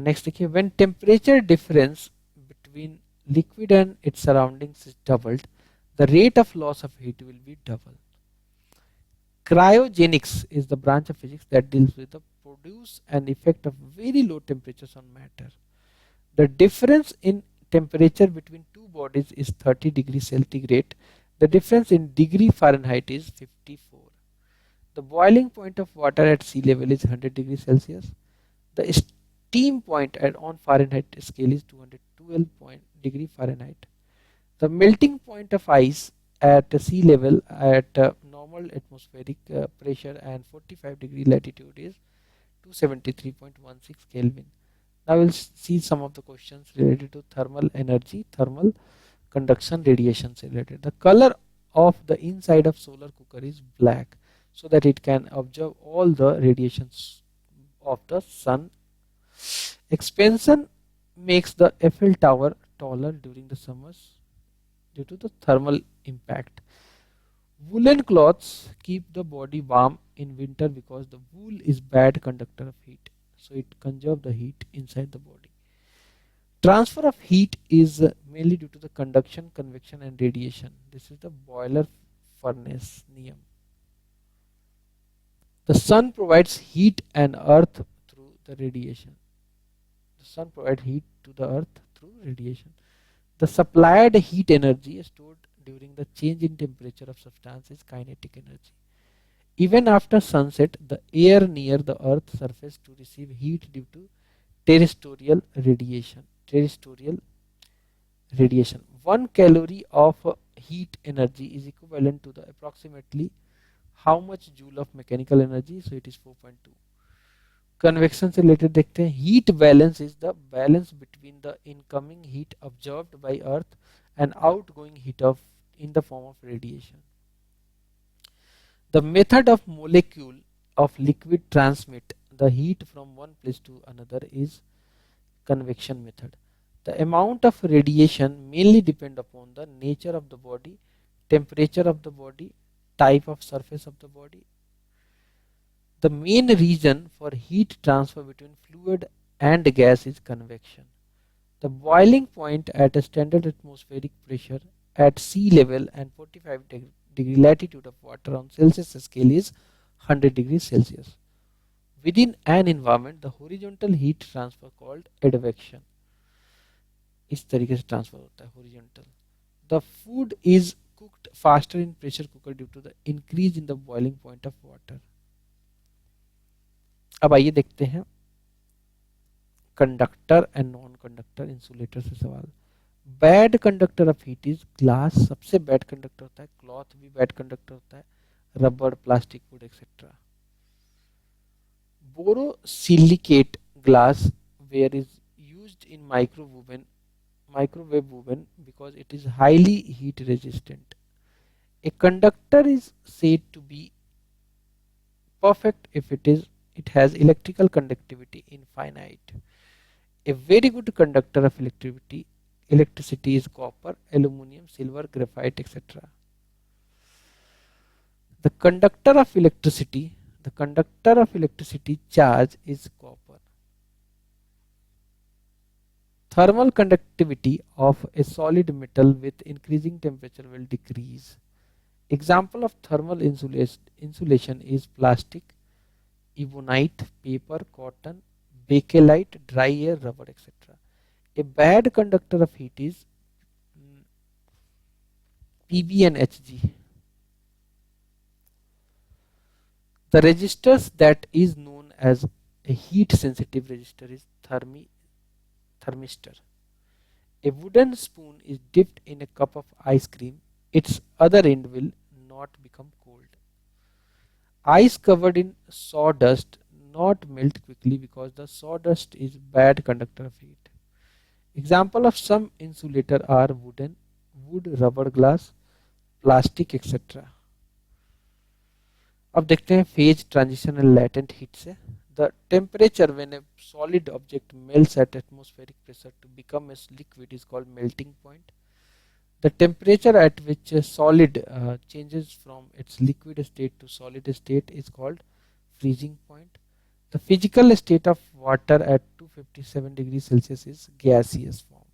Speaker 2: next देखिए when temperature difference between liquid and its surroundings is doubled, the rate of loss of heat will be double. Cryogenics is the branch of physics that deals with the produce and effect of very low temperatures on matter. The difference in temperature between two bodies is 30 degrees centigrade. The difference in degree Fahrenheit is 54. The boiling point of water at sea level is 100 degrees Celsius. The steam point on Fahrenheit scale is 212 degree Fahrenheit. The melting point of ice at sea level at normal atmospheric pressure and 45 degree latitude is 273.16 Kelvin. Now we'll see some of the questions related to thermal energy, thermal conduction, radiations related. The color of the inside of solar cooker is black so that it can absorb all the radiations of the sun. Expansion makes the Eiffel Tower taller during the summers due to the thermal impact. Woolen cloths keep the body warm in winter because the wool is bad conductor of heat, so it conserves the heat inside the body. Transfer of heat is mainly due to the conduction, convection and radiation. This is the boiler furnace neum. The sun provides heat and earth through the radiation. The sun provides heat to the earth through radiation. The supplied heat energy is stored during the change in temperature of substance is kinetic energy. Even after sunset, the air near the earth's surface to receive heat due to terrestrial radiation. 1 calorie of heat energy is equivalent to the approximately how much joule of mechanical energy, so it is 4.2. Convection से related देखते हैं heat balance is the balance between the incoming heat observed bye earth and outgoing heat of in the form of radiation. The method of molecule of liquid transmit the heat from one place to another is convection method. The amount of radiation mainly depend upon the nature of the body, temperature of the body, type of surface of the body. The main reason for heat transfer between fluid and gas is convection. The boiling point at a standard atmospheric pressure at sea level and 45 degree latitude of water on Celsius scale is 100 degrees Celsius. Within an environment, the horizontal heat transfer called advection. इस तरीके से transfer होता है horizontal. The food is cooked faster in pressure cooker due to the increase in the boiling point of water. अब आइए देखते हैं conductor and non conductor insulator से सवाल. Bad conductor of heat is glass. सबसे bad conductor होता है. Cloth भी बैड कंडक्टर होता है. Rubber, plastic, wood etcetera. Borosilicate glass ware is used in microwave oven because it is highly heat resistant. A conductor is said to be perfect if it has electrical conductivity infinite. A very good conductor of electricity is copper, aluminum, silver, graphite, etc. The conductor of electricity charge is copper. Thermal conductivity of a solid metal with increasing temperature will decrease. Example of thermal insulation is plastic, ebonite, paper, cotton, bakelite, dry air, rubber, etc. A bad conductor of heat is Pb and Hg. The resistors that is known as A heat sensitive resistor is thermistor. A wooden spoon is dipped in a cup of ice cream. Its other end will not become cold. Ice covered in sawdust not melt quickly because the sawdust is bad conductor of heat. Example of some insulator are wood, rubber glass, plastic etc. अब देखते हैं phase transition and latent heat से. The temperature when a solid object melts at atmospheric pressure to become a liquid is called melting point. The temperature at which a solid changes from its liquid state to solid state is called freezing point. The physical state of water at 257 degrees Celsius is gaseous form.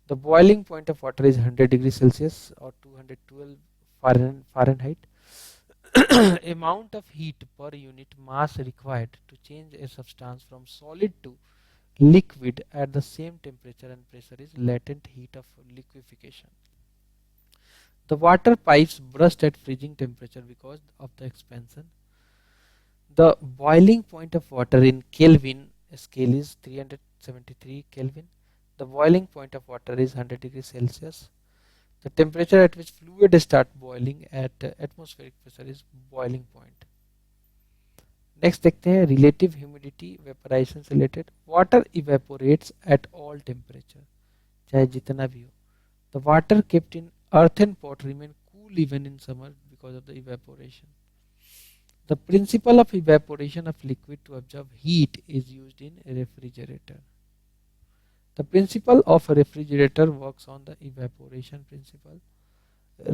Speaker 2: The boiling point of water is 100 degrees Celsius or 212 Fahrenheit. Amount of heat per unit mass required to change a substance from solid to liquid at the same temperature and pressure is latent heat of liquefaction. The water pipes burst at freezing temperature because of the expansion. The boiling point of water in Kelvin scale is 373 Kelvin. The boiling point of water is 100 degrees Celsius. The temperature at which fluid start boiling at atmospheric pressure is boiling point. Next देखते हैं relative humidity vaporisation से related. Water evaporates at all temperature, चाहे जितना भी हो. The water kept in earthen pot remain cool even in summer because of the evaporation. The principle of evaporation of liquid to absorb heat is used in a refrigerator. The principle of a refrigerator works on the evaporation principle.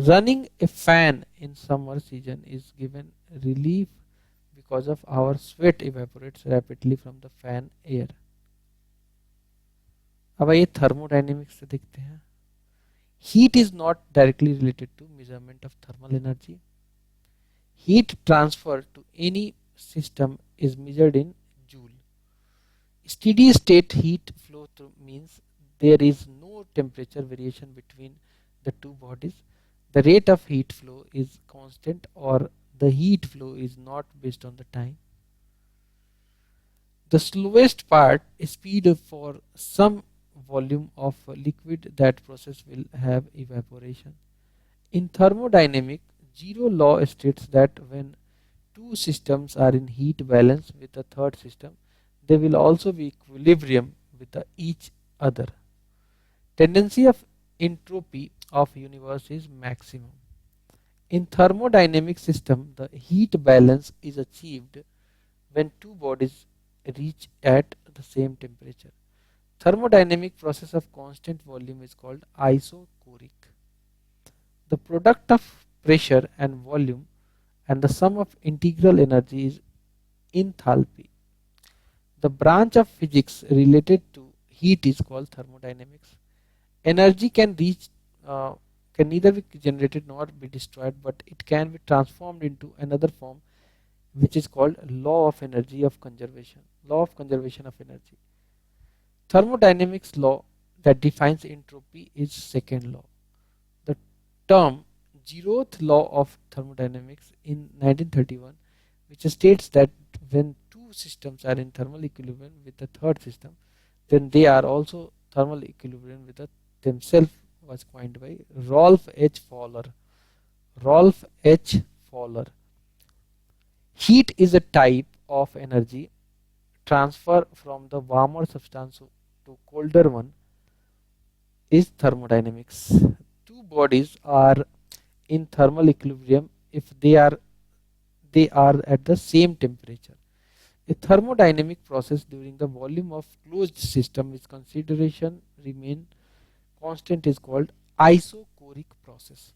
Speaker 2: Running a fan in summer season is given relief because of our sweat evaporates rapidly from the fan air. अब ये thermodynamics से देखते हैं. Heat is not directly related to measurement of thermal energy. Heat transfer to any system is measured in joule. Steady state heat flow through means there is no temperature variation between the two bodies. The rate of heat flow is constant or the heat flow is not based on the time. The slowest part is speed for some volume of liquid. That process will have evaporation. In thermodynamics, zero law states that when two systems are in heat balance with a third system, they will also be equilibrium with each other. Tendency of entropy of universe is maximum. In thermodynamic system, the heat balance is achieved when two bodies reach at the same temperature. Thermodynamic process of constant volume is called isochoric. The product of pressure and volume and the sum of integral energy is enthalpy. The branch of physics related to heat is called thermodynamics. Energy can neither be generated nor be destroyed, but it can be transformed into another form, which is called law of energy of conservation. Law of conservation of energy. Thermodynamics law that defines entropy is second law. The term zeroth law of thermodynamics in 1931, which states that when two systems are in thermal equilibrium with the third system, then they are also thermal equilibrium with themselves, was coined by Rolf H. Fowler. Rolf H. Fowler. Heat is a type of energy transfer from the warmer substance to colder one is thermodynamics. Two bodies are in thermal equilibrium if they are at the same temperature. A thermodynamic process during the volume of closed system is consideration remain constant is called isochoric process.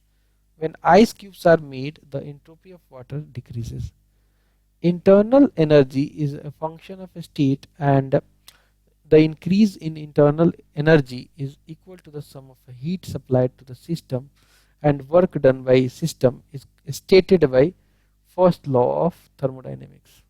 Speaker 2: When ice cubes are made, the entropy of water decreases. Internal energy is a function of a state, and the increase in internal energy is equal to the sum of heat supplied to the system and work done by system is stated by first law of thermodynamics.